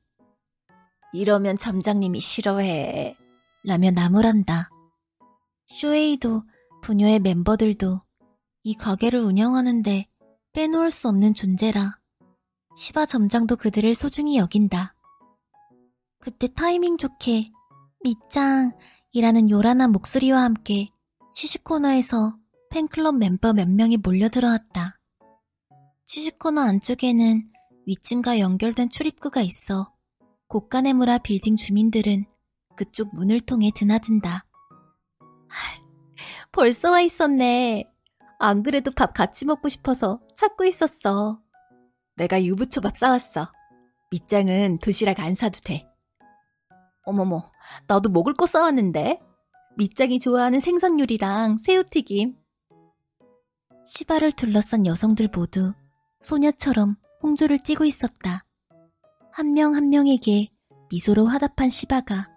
이러면 점장님이 싫어해 라며 나무란다. 쇼웨이도 부녀의 멤버들도 이 가게를 운영하는데 빼놓을 수 없는 존재라 시바 점장도 그들을 소중히 여긴다. 그때 타이밍 좋게 밑장이라는 요란한 목소리와 함께 취식코너에서 팬클럽 멤버 몇 명이 몰려들어왔다. 취식코너 안쪽에는 위층과 연결된 출입구가 있어 고가네무라 빌딩 주민들은 그쪽 문을 통해 드나든다. 벌써 와 있었네. 안 그래도 밥 같이 먹고 싶어서 찾고 있었어. 내가 유부초밥 싸왔어. 밑장은 도시락 안 사도 돼. 어머머, 나도 먹을 거 싸왔는데. 밑장이 좋아하는 생선 요리랑 새우튀김. 시바를 둘러싼 여성들 모두 소녀처럼 홍조를 띠고 있었다. 한 명 한 명에게 미소로 화답한 시바가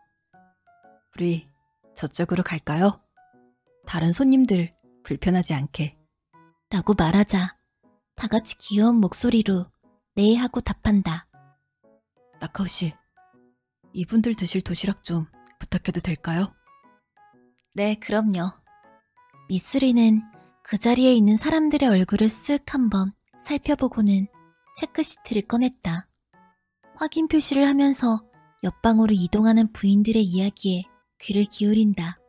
우리 저쪽으로 갈까요? 다른 손님들 불편하지 않게 라고 말하자 다 같이 귀여운 목소리로 네 하고 답한다. 나카오 씨, 이분들 드실 도시락 좀 부탁해도 될까요? 네, 그럼요. 미쓰리는 그 자리에 있는 사람들의 얼굴을 쓱 한번 살펴보고는 체크시트를 꺼냈다. 확인 표시를 하면서 옆방으로 이동하는 부인들의 이야기에 귀를 기울인다.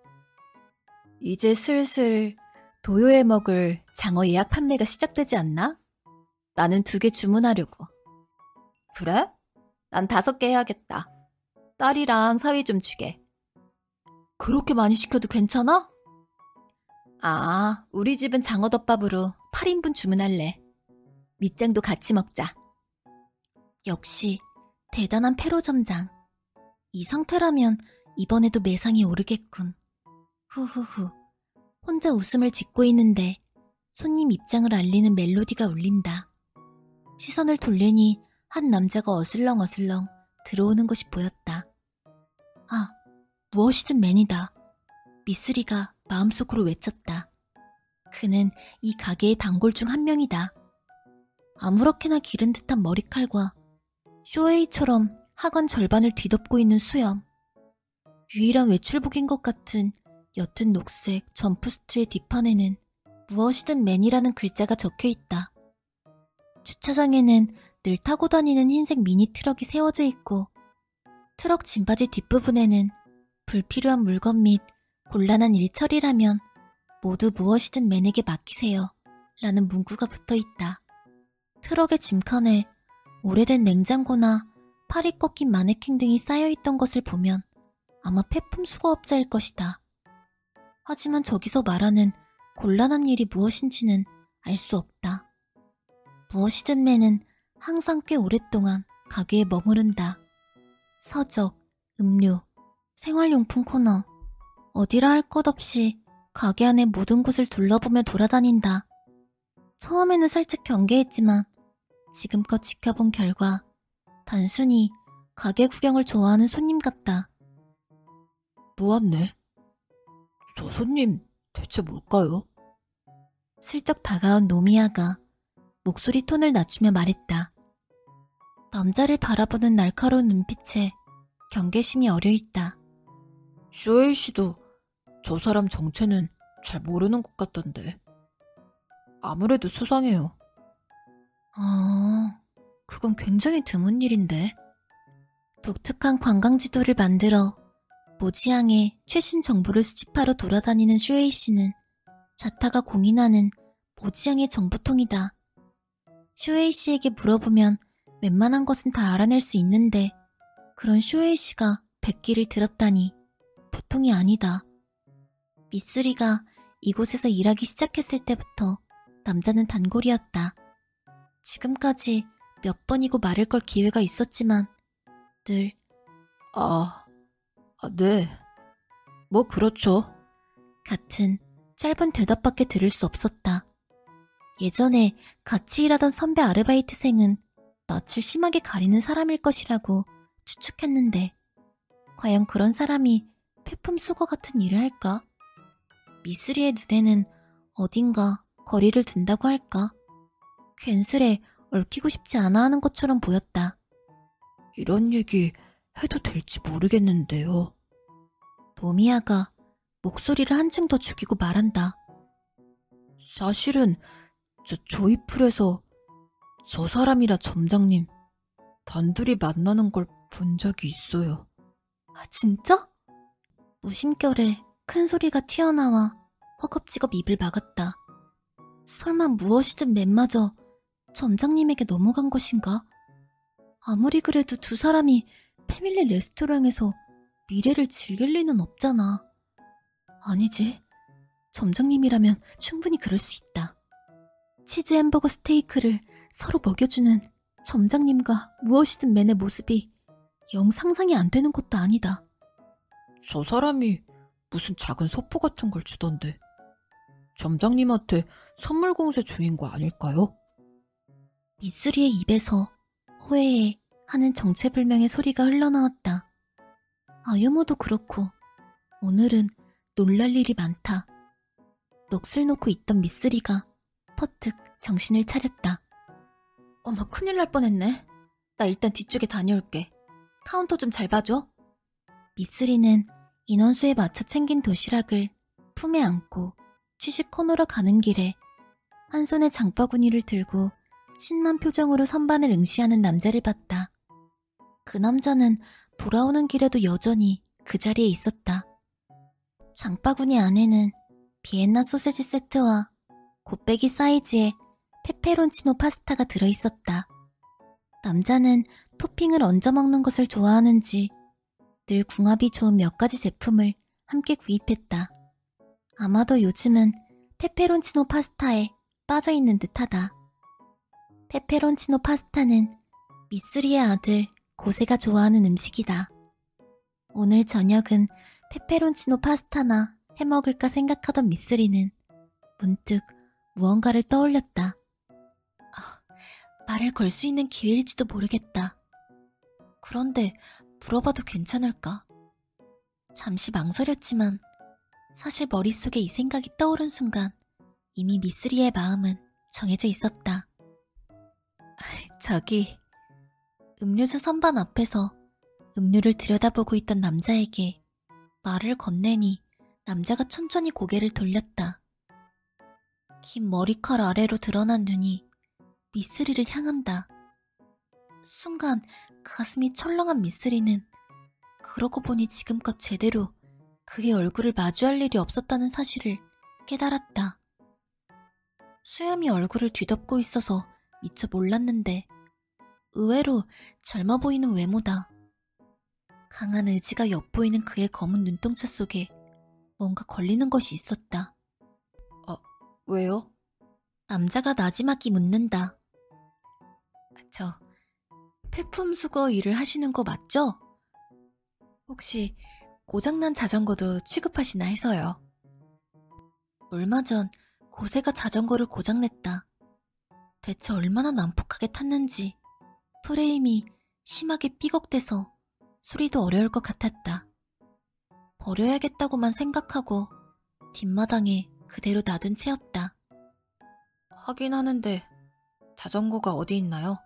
이제 슬슬 도요에 먹을 장어 예약 판매가 시작되지 않나? 나는 2개 주문하려고. 그래? 난 5개 해야겠다. 딸이랑 사위 좀 주게. 그렇게 많이 시켜도 괜찮아? 아, 우리 집은 장어덮밥으로 8인분 주문할래. 밑장도 같이 먹자. 역시 대단한 페로점장. 이 상태라면 이번에도 매상이 오르겠군. 후후후. 혼자 웃음을 짓고 있는데 손님 입장을 알리는 멜로디가 울린다. 시선을 돌리니 한 남자가 어슬렁어슬렁 들어오는 것이 보였다. 아, 무엇이든 맨이다. 미쓰리가 마음속으로 외쳤다. 그는 이 가게의 단골 중 한 명이다. 아무렇게나 기른 듯한 머리칼과 쇼웨이처럼 하관 절반을 뒤덮고 있는 수염. 유일한 외출복인 것 같은 옅은 녹색 점프스트의 뒷판에는 무엇이든 맨이라는 글자가 적혀있다. 주차장에는 늘 타고 다니는 흰색 미니 트럭이 세워져 있고 트럭 짐바지 뒷부분에는 불필요한 물건 및 곤란한 일 처리라면 모두 무엇이든 맨에게 맡기세요 라는 문구가 붙어있다. 트럭의 짐칸에 오래된 냉장고나 팔이 꺾인 마네킹 등이 쌓여있던 것을 보면 아마 폐품 수거업자일 것이다. 하지만 저기서 말하는 곤란한 일이 무엇인지는 알 수 없다. 무엇이든 맨은 항상 꽤 오랫동안 가게에 머무른다. 서적, 음료, 생활용품 코너, 어디라 할 것 없이 가게 안의 모든 곳을 둘러보며 돌아다닌다. 처음에는 살짝 경계했지만 지금껏 지켜본 결과 단순히 가게 구경을 좋아하는 손님 같다. 놓았네. 저 손님 대체 뭘까요? 슬쩍 다가온 노미야가 목소리 톤을 낮추며 말했다. 남자를 바라보는 날카로운 눈빛에 경계심이 어려있다. 쇼에이 씨도 저 사람 정체는 잘 모르는 것 같던데. 아무래도 수상해요. 그건 굉장히 드문 일인데. 독특한 관광지도를 만들어 모지양의 최신 정보를 수집하러 돌아다니는 쇼에이 씨는 자타가 공인하는 모지양의 정보통이다. 쇼에이 씨에게 물어보면 웬만한 것은 다 알아낼 수 있는데 그런 쇼에이 씨가 백기를 들었다니 보통이 아니다. 미쓰리가 이곳에서 일하기 시작했을 때부터 남자는 단골이었다. 지금까지 몇 번이고 말을 걸 기회가 있었지만 늘 네. 뭐 그렇죠. 같은 짧은 대답밖에 들을 수 없었다. 예전에 같이 일하던 선배 아르바이트생은 낯을 심하게 가리는 사람일 것이라고 추측했는데 과연 그런 사람이 폐품 수거 같은 일을 할까? 미쓰리의 눈에는 어딘가 거리를 둔다고 할까? 괜스레 얽히고 싶지 않아 하는 것처럼 보였다. 이런 얘기 해도 될지 모르겠는데요. 노미야가 목소리를 한층 더 죽이고 말한다. 사실은 저 조이풀에서 저 사람이라 점장님 단둘이 만나는 걸 본 적이 있어요. 아, 진짜? 무심결에 큰 소리가 튀어나와 허겁지겁 입을 막았다. 설마 무엇이든 맨마저 점장님에게 넘어간 것인가? 아무리 그래도 두 사람이 패밀리 레스토랑에서 미래를 즐길 리는 없잖아. 아니지. 점장님이라면 충분히 그럴 수 있다. 치즈 햄버거 스테이크를 서로 먹여주는 점장님과 무엇이든 맨의 모습이 영 상상이 안 되는 것도 아니다. 저 사람이 무슨 작은 소포 같은 걸 주던데 점장님한테 선물 공세 중인 거 아닐까요? 미쓰리의 입에서 호에에 하는 정체불명의 소리가 흘러나왔다. 아유모도 그렇고 오늘은 놀랄 일이 많다. 넋을 놓고 있던 미쓰리가 퍼뜩 정신을 차렸다. 어머, 큰일 날 뻔했네. 나 일단 뒤쪽에 다녀올게. 카운터 좀 잘 봐줘. 미쓰리는 인원수에 맞춰 챙긴 도시락을 품에 안고 취식 코너로 가는 길에 한 손에 장바구니를 들고 신난 표정으로 선반을 응시하는 남자를 봤다. 그 남자는 돌아오는 길에도 여전히 그 자리에 있었다. 장바구니 안에는 비엔나 소세지 세트와 곱빼기 사이즈의 페페론치노 파스타가 들어있었다. 남자는 토핑을 얹어 먹는 것을 좋아하는지 늘 궁합이 좋은 몇 가지 제품을 함께 구입했다. 아마도 요즘은 페페론치노 파스타에 빠져있는 듯하다. 페페론치노 파스타는 미쓰리의 아들 고세가 좋아하는 음식이다. 오늘 저녁은 페페론치노 파스타나 해먹을까 생각하던 미쓰리는 문득 무언가를 떠올렸다. 말을 걸 수 있는 기회일지도 모르겠다. 그런데 물어봐도 괜찮을까? 잠시 망설였지만 사실 머릿속에 이 생각이 떠오른 순간 이미 미쓰리의 마음은 정해져 있었다. 저기, 음료수 선반 앞에서 음료를 들여다보고 있던 남자에게 말을 건네니 남자가 천천히 고개를 돌렸다. 긴 머리칼 아래로 드러난 눈이 미쓰리를 향한다. 순간 가슴이 철렁한 미쓰리는 그러고 보니 지금껏 제대로 그의 얼굴을 마주할 일이 없었다는 사실을 깨달았다. 수염이 얼굴을 뒤덮고 있어서 미처 몰랐는데 의외로 젊어 보이는 외모다. 강한 의지가 엿보이는 그의 검은 눈동자 속에 뭔가 걸리는 것이 있었다. 왜요? 남자가 나지막이 묻는다. 저 폐품수거 일을 하시는 거 맞죠? 혹시 고장난 자전거도 취급하시나 해서요. 얼마 전 고세가 자전거를 고장냈다. 대체 얼마나 난폭하게 탔는지 프레임이 심하게 삐걱대서 수리도 어려울 것 같았다. 버려야겠다고만 생각하고 뒷마당에 그대로 놔둔 채였다. 하긴 하는데 자전거가 어디 있나요?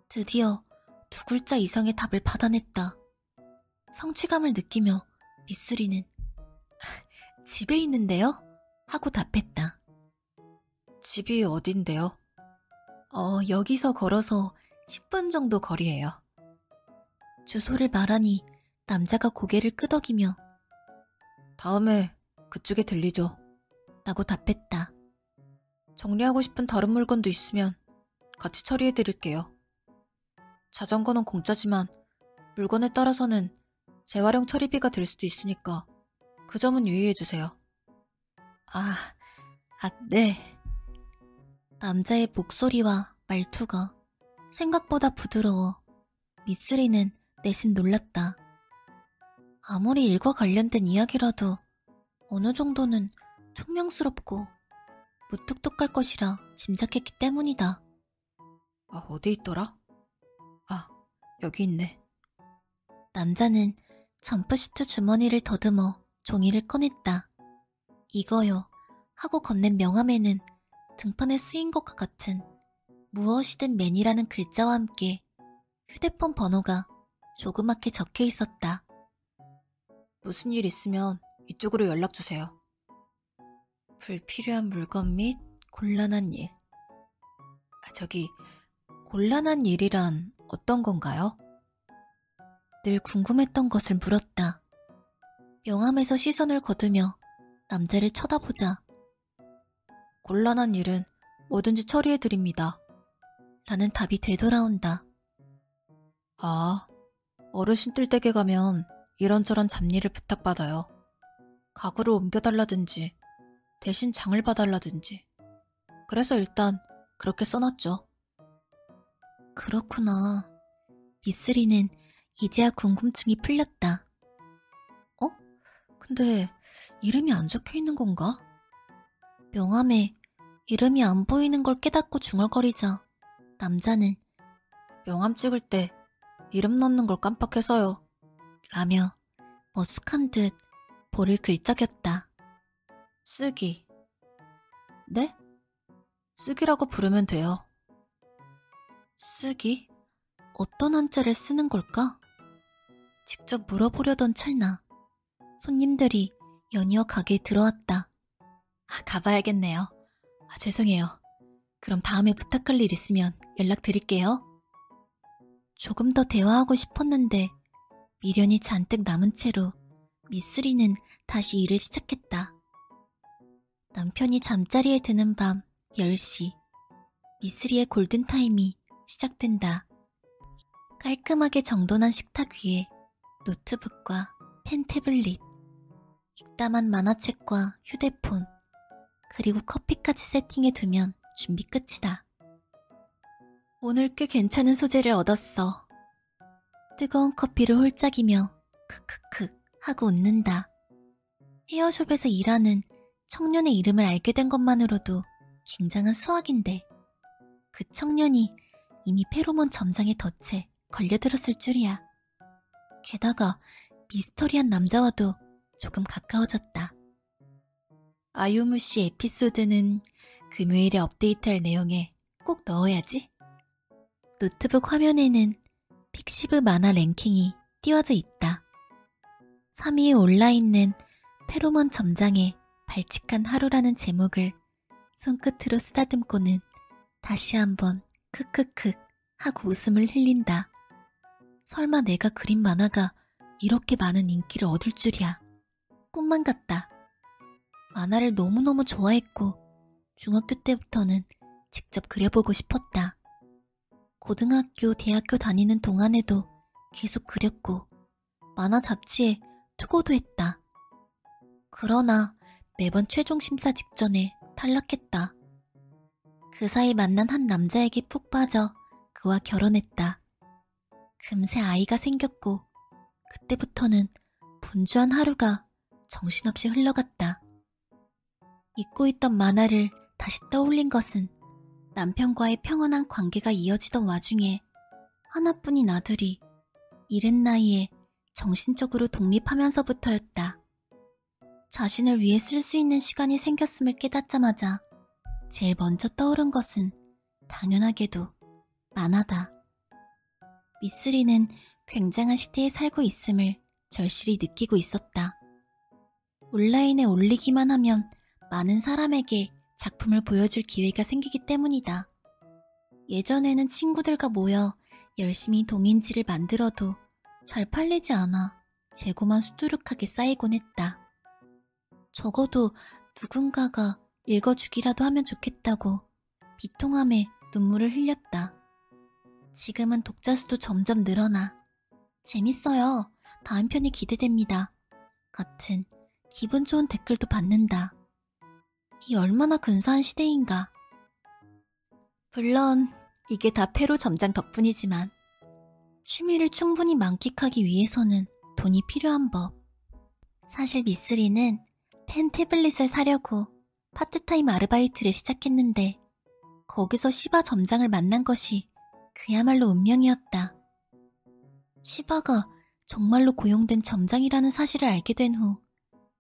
드디어 2글자 이상의 답을 받아냈다. 성취감을 느끼며 미쓰리는 집에 있는데요? 하고 답했다. 집이 어딘데요? 여기서 걸어서 10분 정도 거리예요. 주소를 말하니 남자가 고개를 끄덕이며 다음에 그쪽에 들리죠. 라고 답했다. 정리하고 싶은 다른 물건도 있으면 같이 처리해드릴게요. 자전거는 공짜지만 물건에 따라서는 재활용 처리비가 들 수도 있으니까 그 점은 유의해주세요. 네. 남자의 목소리와 말투가 생각보다 부드러워 미쓰리는 내심 놀랐다. 아무리 일과 관련된 이야기라도 어느 정도는 퉁명스럽고 무뚝뚝할 것이라 짐작했기 때문이다. 어디 있더라? 여기 있네. 남자는 점프시트 주머니를 더듬어 종이를 꺼냈다. 이거요 하고 건넨 명함에는 등판에 쓰인 것과 같은 무엇이든 맨이라는 글자와 함께 휴대폰 번호가 조그맣게 적혀 있었다. 무슨 일 있으면 이쪽으로 연락주세요. 불필요한 물건 및 곤란한 일. 곤란한 일이란 어떤 건가요? 늘 궁금했던 것을 물었다. 명함에서 시선을 거두며 남자를 쳐다보자 곤란한 일은 뭐든지 처리해드립니다. 라는 답이 되돌아온다. 어르신들 댁에 가면 이런저런 잡일을 부탁받아요. 가구를 옮겨달라든지 대신 장을 봐달라든지. 그래서 일단 그렇게 써놨죠. 그렇구나. 미쓰리는 이제야 궁금증이 풀렸다. 근데 이름이 안 적혀 있는 건가? 명함에 이름이 안 보이는 걸 깨닫고 중얼거리자 남자는 명함 찍을 때 이름 넣는 걸 깜빡해서요. 라며 머쓱한 듯 볼을 긁적였다. 쓰기. 네? 쓰기라고 부르면 돼요. 쓰기? 어떤 한자를 쓰는 걸까? 직접 물어보려던 찰나 손님들이 연이어 가게에 들어왔다. 가봐야겠네요. 죄송해요. 그럼 다음에 부탁할 일 있으면 연락드릴게요. 조금 더 대화하고 싶었는데 미련이 잔뜩 남은 채로 미쓰리는 다시 일을 시작했다. 남편이 잠자리에 드는 밤 10시 미쓰리의 골든타임이 시작된다. 깔끔하게 정돈한 식탁 위에 노트북과 펜 태블릿, 익담한 만화책과 휴대폰, 그리고 커피까지 세팅해두면 준비 끝이다. 오늘 꽤 괜찮은 소재를 얻었어. 뜨거운 커피를 홀짝이며 크크크 하고 웃는다. 헤어숍에서 일하는 청년의 이름을 알게 된 것만으로도 굉장한 수확인데 그 청년이 이미 페로몬 점장의 덫에 걸려들었을 줄이야. 게다가 미스터리한 남자와도 조금 가까워졌다. 아유무 씨 에피소드는 금요일에 업데이트할 내용에 꼭 넣어야지. 노트북 화면에는 픽시브 만화 랭킹이 띄워져 있다. 3위에 올라있는 페로몬 점장의 발칙한 하루라는 제목을 손끝으로 쓰다듬고는 다시 한번 크크크 하고 웃음을 흘린다. 설마 내가 그린 만화가 이렇게 많은 인기를 얻을 줄이야. 꿈만 같다. 만화를 너무너무 좋아했고 중학교 때부터는 직접 그려보고 싶었다. 고등학교, 대학교 다니는 동안에도 계속 그렸고 만화 잡지에 투고도 했다. 그러나 매번 최종 심사 직전에 탈락했다. 그 사이 만난 한 남자에게 푹 빠져 그와 결혼했다. 금세 아이가 생겼고 그때부터는 분주한 하루가 정신없이 흘러갔다. 잊고 있던 만화를 다시 떠올린 것은 남편과의 평온한 관계가 이어지던 와중에 하나뿐인 아들이 이른 나이에 정신적으로 독립하면서부터였다. 자신을 위해 쓸 수 있는 시간이 생겼음을 깨닫자마자 제일 먼저 떠오른 것은 당연하게도 만화다. 미쓰리는 굉장한 시대에 살고 있음을 절실히 느끼고 있었다. 온라인에 올리기만 하면 많은 사람에게 작품을 보여줄 기회가 생기기 때문이다. 예전에는 친구들과 모여 열심히 동인지를 만들어도 잘 팔리지 않아 재고만 수두룩하게 쌓이곤 했다. 적어도 누군가가 읽어주기라도 하면 좋겠다고 비통함에 눈물을 흘렸다. 지금은 독자 수도 점점 늘어나 재밌어요. 다음 편이 기대됩니다. 같은 기분 좋은 댓글도 받는다. 이 얼마나 근사한 시대인가. 물론 이게 다 페로 점장 덕분이지만 취미를 충분히 만끽하기 위해서는 돈이 필요한 법. 사실 미쓰리는 펜 태블릿을 사려고 파트타임 아르바이트를 시작했는데 거기서 시바 점장을 만난 것이 그야말로 운명이었다. 시바가 정말로 고용된 점장이라는 사실을 알게 된 후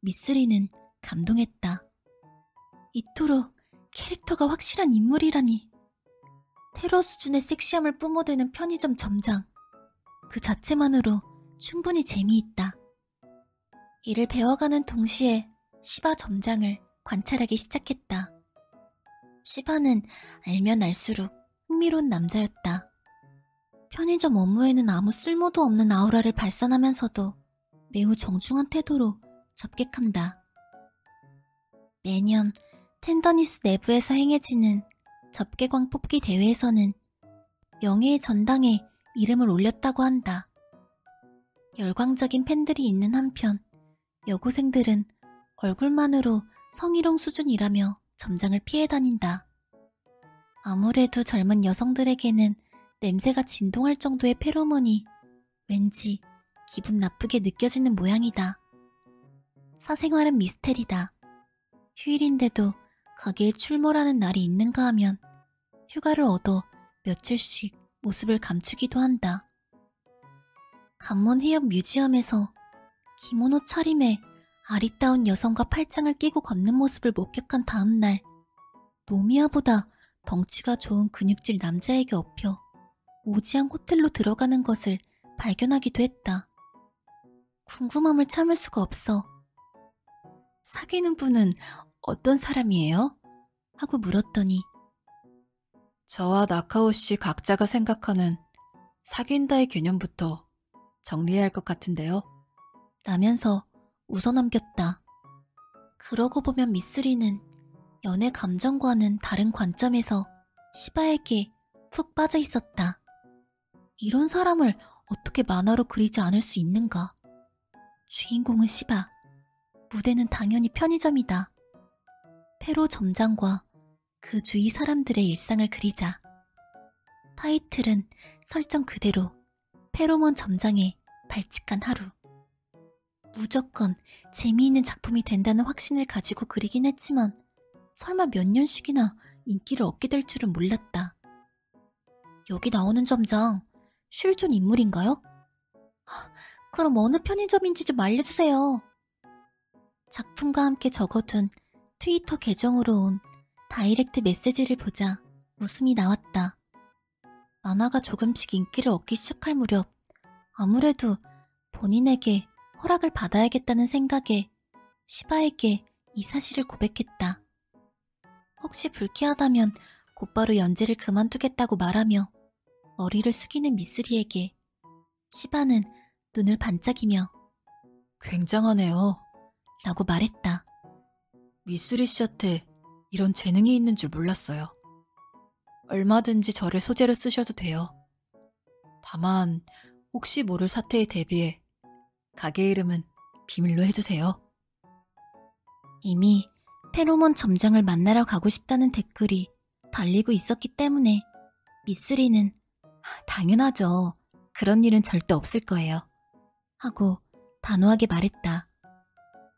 미쓰리는 감동했다. 이토록 캐릭터가 확실한 인물이라니. 테러 수준의 섹시함을 뿜어대는 편의점 점장. 그 자체만으로 충분히 재미있다. 이를 배워가는 동시에 시바 점장을 관찰하기 시작했다. 시바는 알면 알수록 흥미로운 남자였다. 편의점 업무에는 아무 쓸모도 없는 아우라를 발산하면서도 매우 정중한 태도로 접객한다. 매년 텐더니스 내부에서 행해지는 접객왕 뽑기 대회에서는 명예의 전당에 이름을 올렸다고 한다. 열광적인 팬들이 있는 한편 여고생들은 얼굴만으로 성희롱 수준이라며 점장을 피해 다닌다. 아무래도 젊은 여성들에게는 냄새가 진동할 정도의 페로몬이 왠지 기분 나쁘게 느껴지는 모양이다. 사생활은 미스테리다. 휴일인데도 가게에 출몰하는 날이 있는가 하면 휴가를 얻어 며칠씩 모습을 감추기도 한다. 관몬 해협 뮤지엄에서 기모노 차림에 아리따운 여성과 팔짱을 끼고 걷는 모습을 목격한 다음날 노미야보다 덩치가 좋은 근육질 남자에게 업혀 오지항 호텔로 들어가는 것을 발견하기도 했다. 궁금함을 참을 수가 없어. 사귀는 분은 어떤 사람이에요? 하고 물었더니 저와 나카오 씨 각자가 생각하는 사귄다의 개념부터 정리해야 할 것 같은데요. 라면서 웃어넘겼다. 그러고 보면 미쓰리는 연애 감정과는 다른 관점에서 시바에게 푹 빠져 있었다. 이런 사람을 어떻게 만화로 그리지 않을 수 있는가? 주인공은 시바, 무대는 당연히 편의점이다. 페로 점장과 그 주위 사람들의 일상을 그리자. 타이틀은 설정 그대로 페로몬 점장의 발칙한 하루. 무조건 재미있는 작품이 된다는 확신을 가지고 그리긴 했지만 설마 몇 년씩이나 인기를 얻게 될 줄은 몰랐다. 여기 나오는 점장 실존 인물인가요? 그럼 어느 편의점인지 좀 알려주세요. 작품과 함께 적어둔 트위터 계정으로 온 다이렉트 메시지를 보자 웃음이 나왔다. 만화가 조금씩 인기를 얻기 시작할 무렵 아무래도 본인에게 허락을 받아야겠다는 생각에 시바에게 이 사실을 고백했다. 혹시 불쾌하다면 곧바로 연재를 그만두겠다고 말하며 머리를 숙이는 미쓰리에게 시바는 눈을 반짝이며 굉장하네요. 라고 말했다. 미쓰리 씨한테 이런 재능이 있는 줄 몰랐어요. 얼마든지 저를 소재로 쓰셔도 돼요. 다만 혹시 모를 사태에 대비해 가게 이름은 비밀로 해주세요. 이미 페로몬 점장을 만나러 가고 싶다는 댓글이 달리고 있었기 때문에 미쓰리는 당연하죠. 그런 일은 절대 없을 거예요. 하고 단호하게 말했다.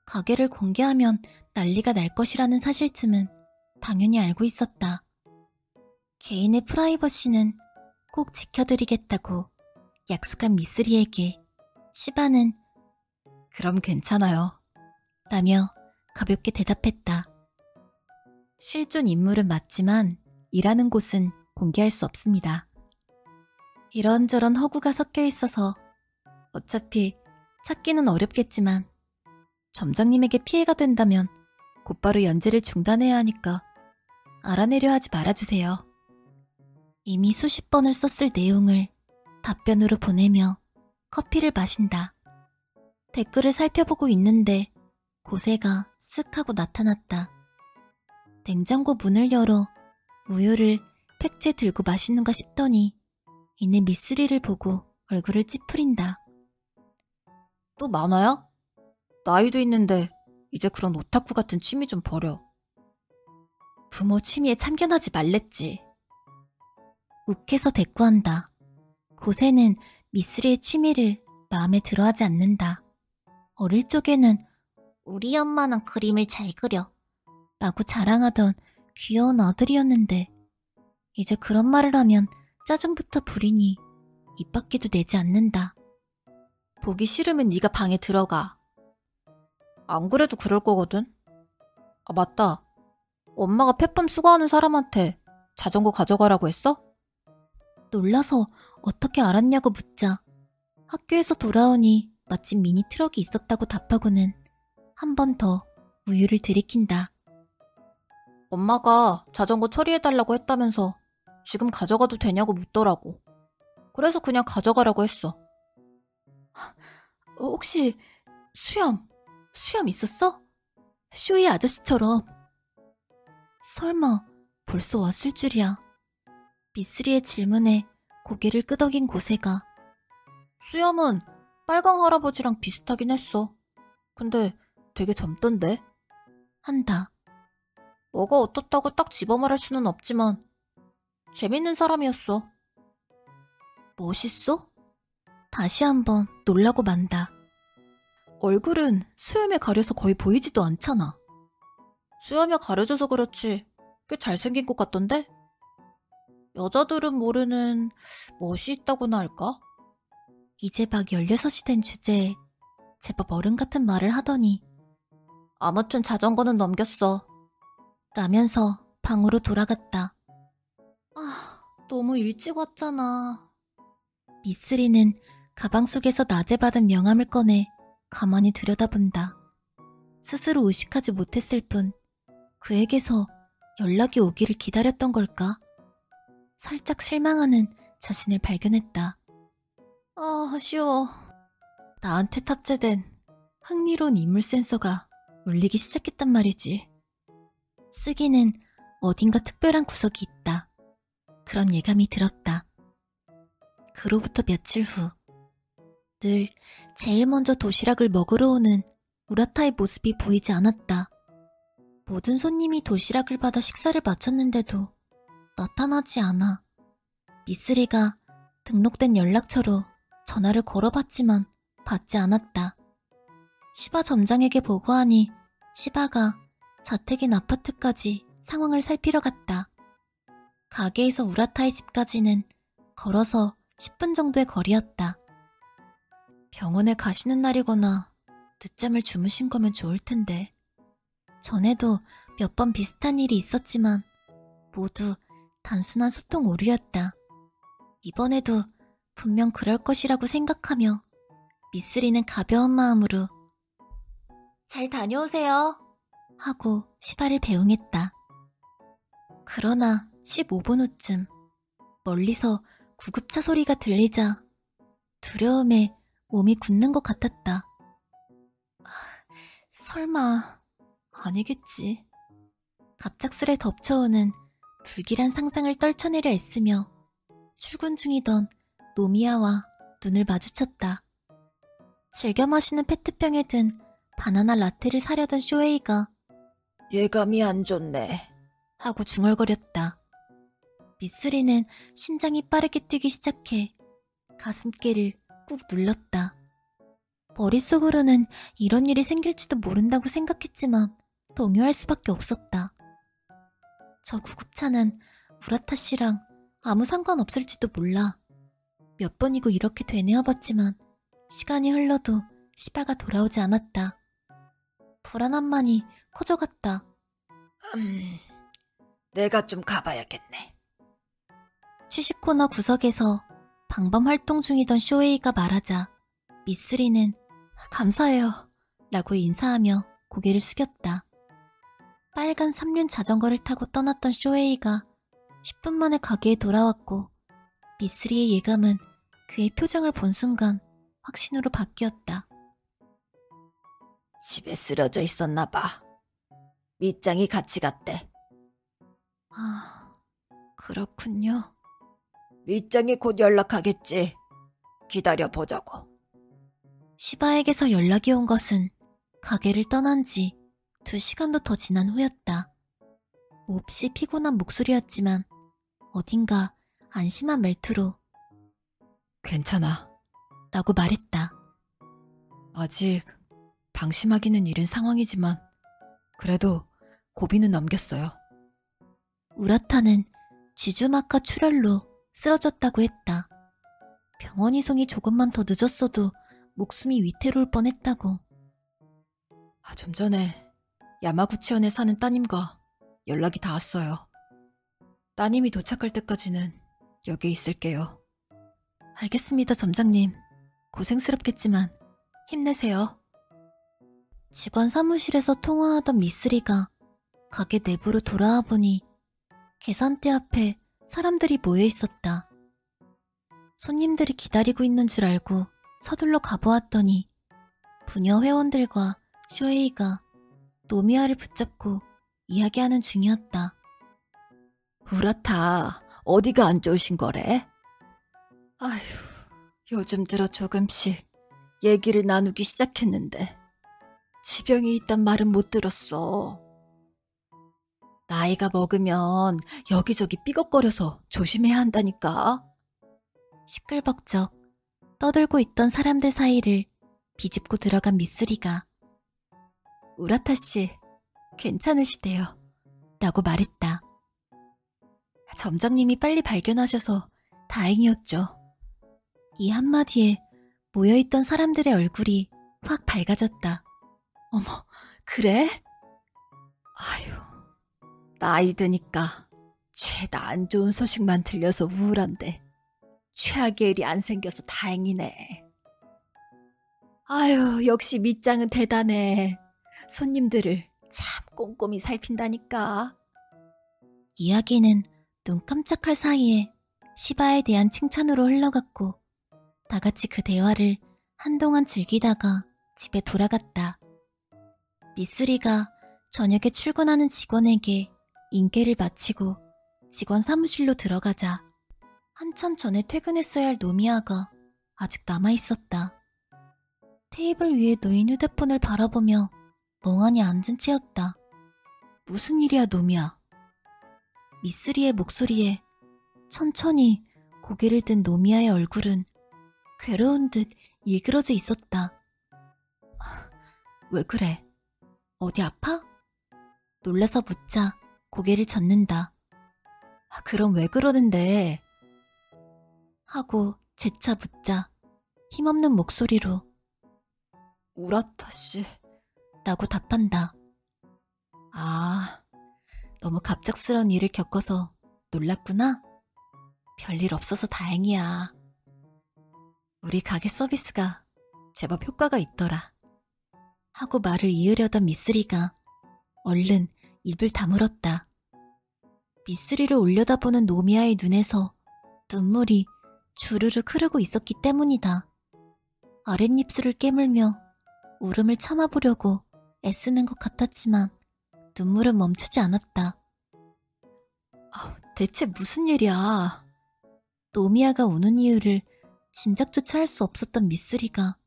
가게를 공개하면 난리가 날 것이라는 사실쯤은 당연히 알고 있었다. 개인의 프라이버시는 꼭 지켜드리겠다고 약속한 미쓰리에게 시바는 그럼 괜찮아요. 라며 가볍게 대답했다. 실존 인물은 맞지만 일하는 곳은 공개할 수 없습니다. 이런저런 허구가 섞여 있어서 어차피 찾기는 어렵겠지만 점장님에게 피해가 된다면 곧바로 연재를 중단해야 하니까 알아내려 하지 말아주세요. 이미 수십 번을 썼을 내용을 답변으로 보내며 커피를 마신다. 댓글을 살펴보고 있는데 고세가 쓱 하고 나타났다. 냉장고 문을 열어 우유를 팩트에 들고 마시는가 싶더니 이내 미쓰리를 보고 얼굴을 찌푸린다. 또 많아요? 나이도 있는데 이제 그런 오타쿠 같은 취미 좀 버려. 부모 취미에 참견하지 말랬지. 욱해서 대꾸한다. 고세는 미쓰리의 취미를 마음에 들어하지 않는다. 어릴 적에는 우리 엄마는 그림을 잘 그려 라고 자랑하던 귀여운 아들이었는데 이제 그런 말을 하면 짜증부터 부리니 입 밖에도 내지 않는다. 보기 싫으면 네가 방에 들어가. 안 그래도 그럴 거거든. 아, 맞다. 엄마가 폐품 수거하는 사람한테 자전거 가져가라고 했어? 놀라서 어떻게 알았냐고 묻자 학교에서 돌아오니 마침 미니 트럭이 있었다고 답하고는 한 번 더 우유를 들이킨다. 엄마가 자전거 처리해달라고 했다면서 지금 가져가도 되냐고 묻더라고. 그래서 그냥 가져가라고 했어. 혹시 수염 있었어? 쇼이 아저씨처럼. 설마 벌써 왔을 줄이야. 미쓰리의 질문에 고개를 끄덕인 고세가 수염은 빨강 할아버지랑 비슷하긴 했어. 근데 되게 젊던데? 한다. 뭐가 어떻다고 딱 집어 말할 수는 없지만 재밌는 사람이었어. 멋있어? 다시 한번 놀라고 만다. 얼굴은 수염에 가려서 거의 보이지도 않잖아. 수염이 가려져서 그렇지 꽤 잘생긴 것 같던데? 여자들은 모르는 멋이 있다고나 할까? 이제 막 16이 된 주제에 제법 어른 같은 말을 하더니 아무튼 자전거는 넘겼어. 라면서 방으로 돌아갔다. 너무 일찍 왔잖아. 미쓰리는 가방 속에서 낮에 받은 명함을 꺼내 가만히 들여다본다. 스스로 의식하지 못했을 뿐 그에게서 연락이 오기를 기다렸던 걸까? 살짝 실망하는 자신을 발견했다. 아쉬워. 나한테 탑재된 흥미로운 인물 센서가 울리기 시작했단 말이지. 쓰기는 어딘가 특별한 구석이 있다. 그런 예감이 들었다. 그로부터 며칠 후, 늘 제일 먼저 도시락을 먹으러 오는 우라타의 모습이 보이지 않았다. 모든 손님이 도시락을 받아 식사를 마쳤는데도 나타나지 않아 미쓰리가 등록된 연락처로 전화를 걸어봤지만 받지 않았다. 시바 점장에게 보고하니 시바가 자택인 아파트까지 상황을 살피러 갔다. 가게에서 우라타의 집까지는 걸어서 10분 정도의 거리였다. 병원에 가시는 날이거나 늦잠을 주무신 거면 좋을 텐데. 전에도 몇 번 비슷한 일이 있었지만 모두 단순한 소통 오류였다. 이번에도 분명 그럴 것이라고 생각하며 미쓰리는 가벼운 마음으로 잘 다녀오세요 하고 시바를 배웅했다. 그러나 15분 후쯤 멀리서 구급차 소리가 들리자 두려움에 몸이 굳는 것 같았다. 설마 아니겠지. 갑작스레 덮쳐오는 불길한 상상을 떨쳐내려 애쓰며 출근 중이던 노미야와 눈을 마주쳤다. 즐겨 마시는 페트병에 든 바나나 라떼를 사려던 쇼에이가 예감이 안 좋네 하고 중얼거렸다. 미쓰리는 심장이 빠르게 뛰기 시작해 가슴께를 꾹 눌렀다. 머릿속으로는 이런 일이 생길지도 모른다고 생각했지만 동요할 수밖에 없었다. 저 구급차는 우라타 씨랑 아무 상관없을지도 몰라. 몇 번이고 이렇게 되뇌어봤지만 시간이 흘러도 시바가 돌아오지 않았다. 불안함만이 커져갔다. 내가 좀 가봐야겠네. 취식 코너 구석에서 방범 활동 중이던 쇼에이가 말하자 미쓰리는 감사해요 라고 인사하며 고개를 숙였다. 빨간 3륜 자전거를 타고 떠났던 쇼에이가 10분 만에 가게에 돌아왔고 미쓰리의 예감은 그의 표정을 본 순간 확신으로 바뀌었다. 집에 쓰러져 있었나 봐. 밑장이 같이 갔대. 아, 그렇군요. 밑장이 곧 연락하겠지. 기다려보자고. 시바에게서 연락이 온 것은 가게를 떠난 지 2시간도 더 지난 후였다. 몹시 피곤한 목소리였지만 어딘가 안심한 말투로 괜찮아 라고 말했다. 아직 방심하기는 이른 상황이지만 그래도 고비는 넘겼어요. 우라타는 쥐주마카 출혈로 쓰러졌다고 했다. 병원 이송이 조금만 더 늦었어도 목숨이 위태로울 뻔했다고. 좀 전에 야마구치현에 사는 따님과 연락이 닿았어요. 따님이 도착할 때까지는 여기에 있을게요. 알겠습니다, 점장님. 고생스럽겠지만 힘내세요. 직원 사무실에서 통화하던 미쓰리가 가게 내부로 돌아와 보니 계산대 앞에 사람들이 모여 있었다. 손님들이 기다리고 있는 줄 알고 서둘러 가보았더니 부녀 회원들과 쇼에이가 노미야를 붙잡고 이야기하는 중이었다. 우라타, 어디가 안 좋으신 거래? 아휴, 요즘 들어 조금씩 얘기를 나누기 시작했는데 지병이 있단 말은 못 들었어. 나이가 먹으면 여기저기 삐걱거려서 조심해야 한다니까. 시끌벅적 떠들고 있던 사람들 사이를 비집고 들어간 미쓰리가 우라타 씨, 괜찮으시대요 라고 말했다. 점장님이 빨리 발견하셔서 다행이었죠. 이 한마디에 모여있던 사람들의 얼굴이 확 밝아졌다. 어머, 그래? 아휴, 나이 드니까 죄다 안 좋은 소식만 들려서 우울한데 최악의 일이 안 생겨서 다행이네. 아휴, 역시 밑장은 대단해. 손님들을 참 꼼꼼히 살핀다니까. 이야기는 눈 깜짝할 사이에 시바에 대한 칭찬으로 흘러갔고 다 같이 그 대화를 한동안 즐기다가 집에 돌아갔다. 미쓰리가 저녁에 출근하는 직원에게 인계를 마치고 직원 사무실로 들어가자 한참 전에 퇴근했어야 할 노미야가 아직 남아있었다. 테이블 위에 놓인 휴대폰을 바라보며 멍하니 앉은 채였다. 무슨 일이야, 노미야? 미쓰리의 목소리에 천천히 고개를 든 노미야의 얼굴은 괴로운 듯 일그러져 있었다. 왜 그래? 어디 아파? 놀라서 묻자 고개를 젓는다. 그럼 왜 그러는데? 하고 재차 묻자 힘없는 목소리로 우라타 씨 라고 답한다. 아, 너무 갑작스러운 일을 겪어서 놀랐구나? 별일 없어서 다행이야. 우리 가게 서비스가 제법 효과가 있더라. 하고 말을 이으려던 미쓰리가 얼른 입을 다물었다. 미쓰리를 올려다보는 노미야의 눈에서 눈물이 주르륵 흐르고 있었기 때문이다. 아랫입술을 깨물며 울음을 참아보려고 애쓰는 것 같았지만 눈물은 멈추지 않았다. 대체 무슨 일이야? 노미야가 우는 이유를 짐작조차 할 수 없었던 미쓰리가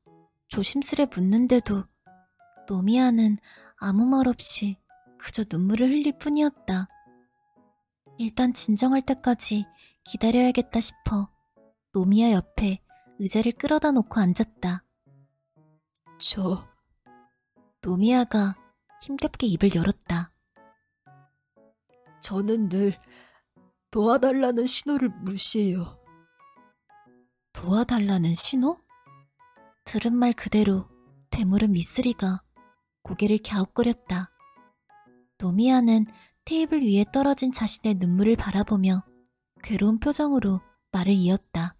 조심스레 묻는데도 노미야는 아무 말 없이 그저 눈물을 흘릴 뿐이었다. 일단 진정할 때까지 기다려야겠다 싶어 노미야 옆에 의자를 끌어다 놓고 앉았다. 노미야가 힘겹게 입을 열었다. 저는 늘 도와달라는 신호를 무시해요. 도와달라는 신호? 들은 말 그대로 되물은 미쓰리가 고개를 갸웃거렸다. 노미야는 테이블 위에 떨어진 자신의 눈물을 바라보며 괴로운 표정으로 말을 이었다.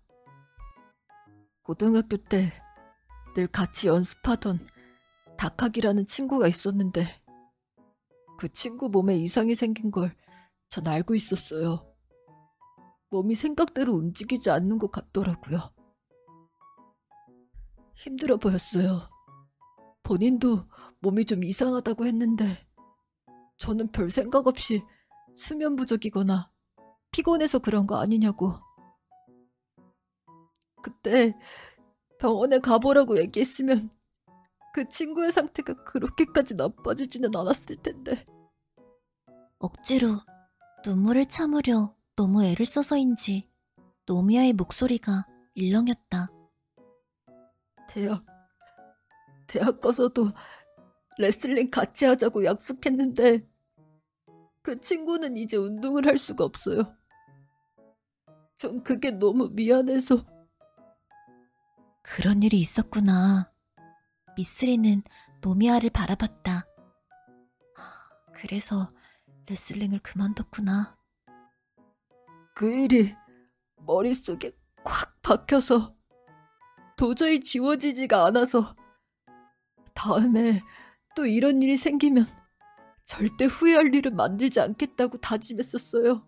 고등학교 때 늘 같이 연습하던 다카기라는 친구가 있었는데 그 친구 몸에 이상이 생긴 걸 전 알고 있었어요. 몸이 생각대로 움직이지 않는 것 같더라고요. 힘들어 보였어요. 본인도 몸이 좀 이상하다고 했는데 저는 별 생각 없이 수면 부족이거나 피곤해서 그런 거 아니냐고. 그때 병원에 가보라고 얘기했으면 그 친구의 상태가 그렇게까지 나빠지지는 않았을 텐데. 억지로 눈물을 참으려 너무 애를 써서인지 노미야의 목소리가 일렁였다. 대학 가서도 레슬링 같이 하자고 약속했는데 그 친구는 이제 운동을 할 수가 없어요. 전 그게 너무 미안해서. 그런 일이 있었구나. 미쓰리는 노미야를 바라봤다. 그래서 레슬링을 그만뒀구나. 그 일이 머릿속에 콱 박혀서 도저히 지워지지가 않아서 다음에 또 이런 일이 생기면 절대 후회할 일을 만들지 않겠다고 다짐했었어요.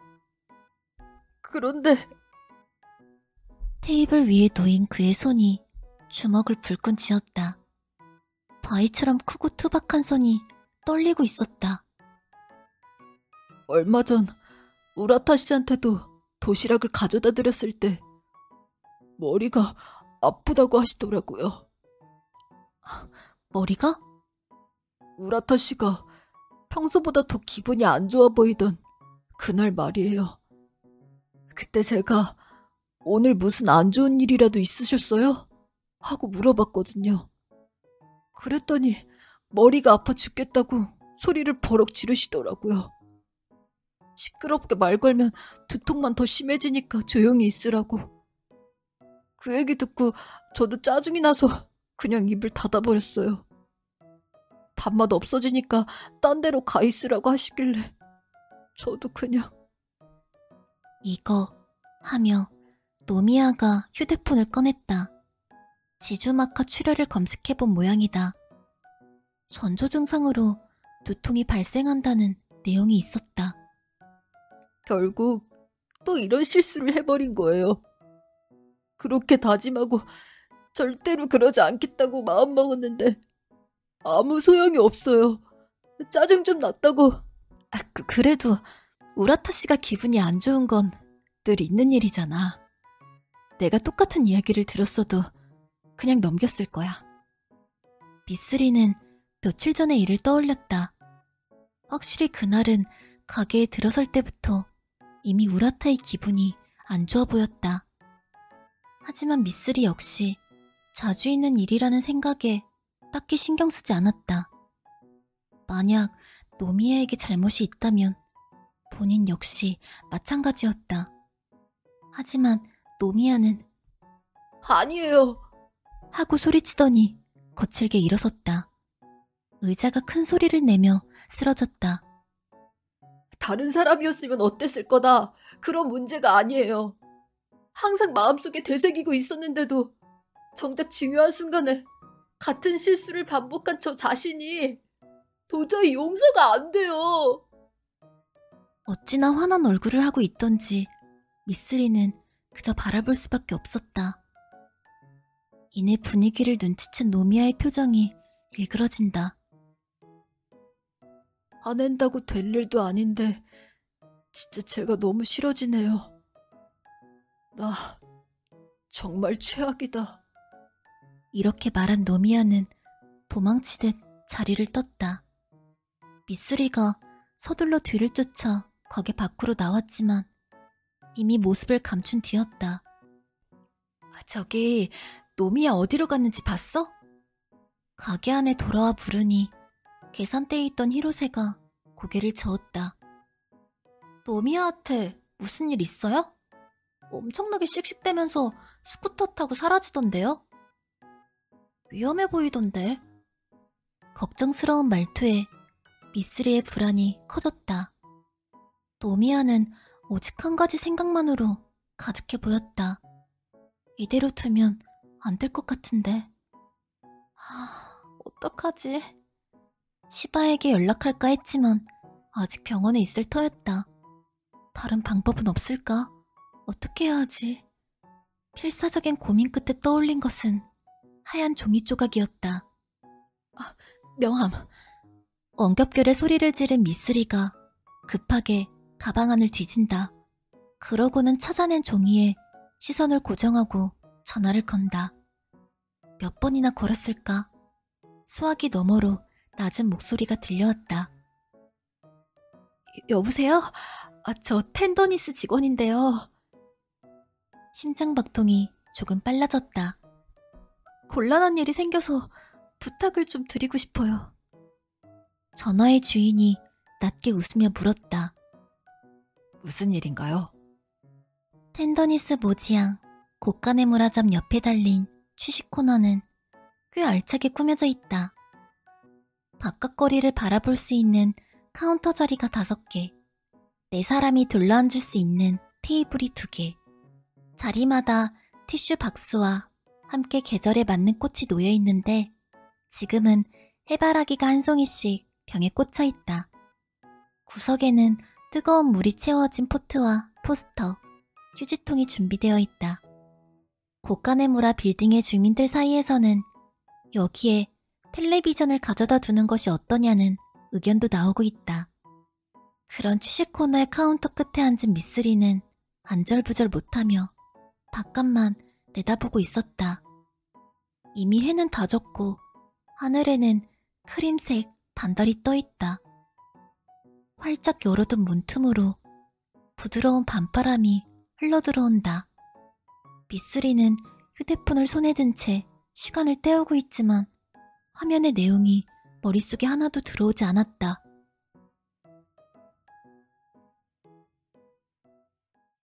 그런데 테이블 위에 놓인 그의 손이 주먹을 불끈 쥐었다. 바위처럼 크고 투박한 손이 떨리고 있었다. 얼마 전 우라타 씨한테도 도시락을 가져다 드렸을 때 머리가 아프다고 하시더라고요. 머리가? 우라타 씨가 평소보다 더 기분이 안 좋아 보이던 그날 말이에요. 그때 제가 오늘 무슨 안 좋은 일이라도 있으셨어요? 하고 물어봤거든요. 그랬더니 머리가 아파 죽겠다고 소리를 버럭 지르시더라고요. 시끄럽게 말 걸면 두통만 더 심해지니까 조용히 있으라고. 그 얘기 듣고 저도 짜증이 나서 그냥 입을 닫아버렸어요. 밥맛 없어지니까 딴 데로 가 있으라고 하시길래 저도 그냥. 이거 하며 노미야가 휴대폰을 꺼냈다. 지주마카 출혈을 검색해본 모양이다. 전조 증상으로 두통이 발생한다는 내용이 있었다. 결국 또 이런 실수를 해버린 거예요. 그렇게 다짐하고 절대로 그러지 않겠다고 마음먹었는데 아무 소용이 없어요. 짜증 좀 났다고. 그래도 우라타 씨가 기분이 안 좋은 건 늘 있는 일이잖아. 내가 똑같은 이야기를 들었어도 그냥 넘겼을 거야. 미쓰리는 며칠 전의 일을 떠올렸다. 확실히 그날은 가게에 들어설 때부터 이미 우라타의 기분이 안 좋아 보였다. 하지만 미쓰리 역시 자주 있는 일이라는 생각에 딱히 신경 쓰지 않았다. 만약 노미야에게 잘못이 있다면 본인 역시 마찬가지였다. 하지만 노미야는 아니에요. 하고 소리치더니 거칠게 일어섰다. 의자가 큰 소리를 내며 쓰러졌다. 다른 사람이었으면 어땠을 거다. 그런 문제가 아니에요. 항상 마음속에 되새기고 있었는데도 정작 중요한 순간에 같은 실수를 반복한 저 자신이 도저히 용서가 안 돼요. 어찌나 화난 얼굴을 하고 있던지 미쓰리는 그저 바라볼 수밖에 없었다. 이내 분위기를 눈치챈 노미야의 표정이 일그러진다. 화낸다고 될 일도 아닌데 진짜 제가 너무 싫어지네요. 나 정말 최악이다. 이렇게 말한 노미야는 도망치듯 자리를 떴다. 미쓰리가 서둘러 뒤를 쫓아 가게 밖으로 나왔지만 이미 모습을 감춘 뒤였다. 저기 노미야 어디로 갔는지 봤어? 가게 안에 돌아와 부르니 계산대에 있던 히로세가 고개를 저었다. 노미야한테 무슨 일 있어요? 엄청나게 씩씩대면서 스쿠터 타고 사라지던데요? 위험해 보이던데. 걱정스러운 말투에 미쓰리의 불안이 커졌다. 노미야는 오직 한 가지 생각만으로 가득해 보였다. 이대로 두면 안 될 것 같은데. 어떡하지? 시바에게 연락할까 했지만 아직 병원에 있을 터였다. 다른 방법은 없을까? 어떻게 해야 하지? 필사적인 고민 끝에 떠올린 것은 하얀 종이 조각이었다. 명함. 엉겹결에 소리를 지른 미쓰리가 급하게 가방 안을 뒤진다. 그러고는 찾아낸 종이에 시선을 고정하고 전화를 건다. 몇 번이나 걸었을까? 수화기 너머로 낮은 목소리가 들려왔다. 여보세요? 저 텐더니스 직원인데요. 심장박동이 조금 빨라졌다. 곤란한 일이 생겨서 부탁을 좀 드리고 싶어요. 전화의 주인이 낮게 웃으며 물었다. 무슨 일인가요? 텐더니스 모지양 곳간의 무라점 옆에 달린 취식 코너는 꽤 알차게 꾸며져 있다. 바깥거리를 바라볼 수 있는 카운터 자리가 5개, 4사람이 둘러앉을 수 있는 테이블이 2개, 자리마다 티슈 박스와 함께 계절에 맞는 꽃이 놓여 있는데 지금은 해바라기가 한 송이씩 병에 꽂혀 있다. 구석에는 뜨거운 물이 채워진 포트와 토스터, 휴지통이 준비되어 있다. 곳간의 무라 빌딩의 주민들 사이에서는 여기에 텔레비전을 가져다 두는 것이 어떠냐는 의견도 나오고 있다. 그런 취식 코너의 카운터 끝에 앉은 미쓰리는 안절부절 못하며 바깥만 내다보고 있었다. 이미 해는 다 졌고 하늘에는 크림색 단달이 떠있다. 활짝 열어둔 문틈으로 부드러운 밤바람이 흘러들어온다. 미쓰리는 휴대폰을 손에 든 채 시간을 때우고 있지만 화면의 내용이 머릿속에 하나도 들어오지 않았다.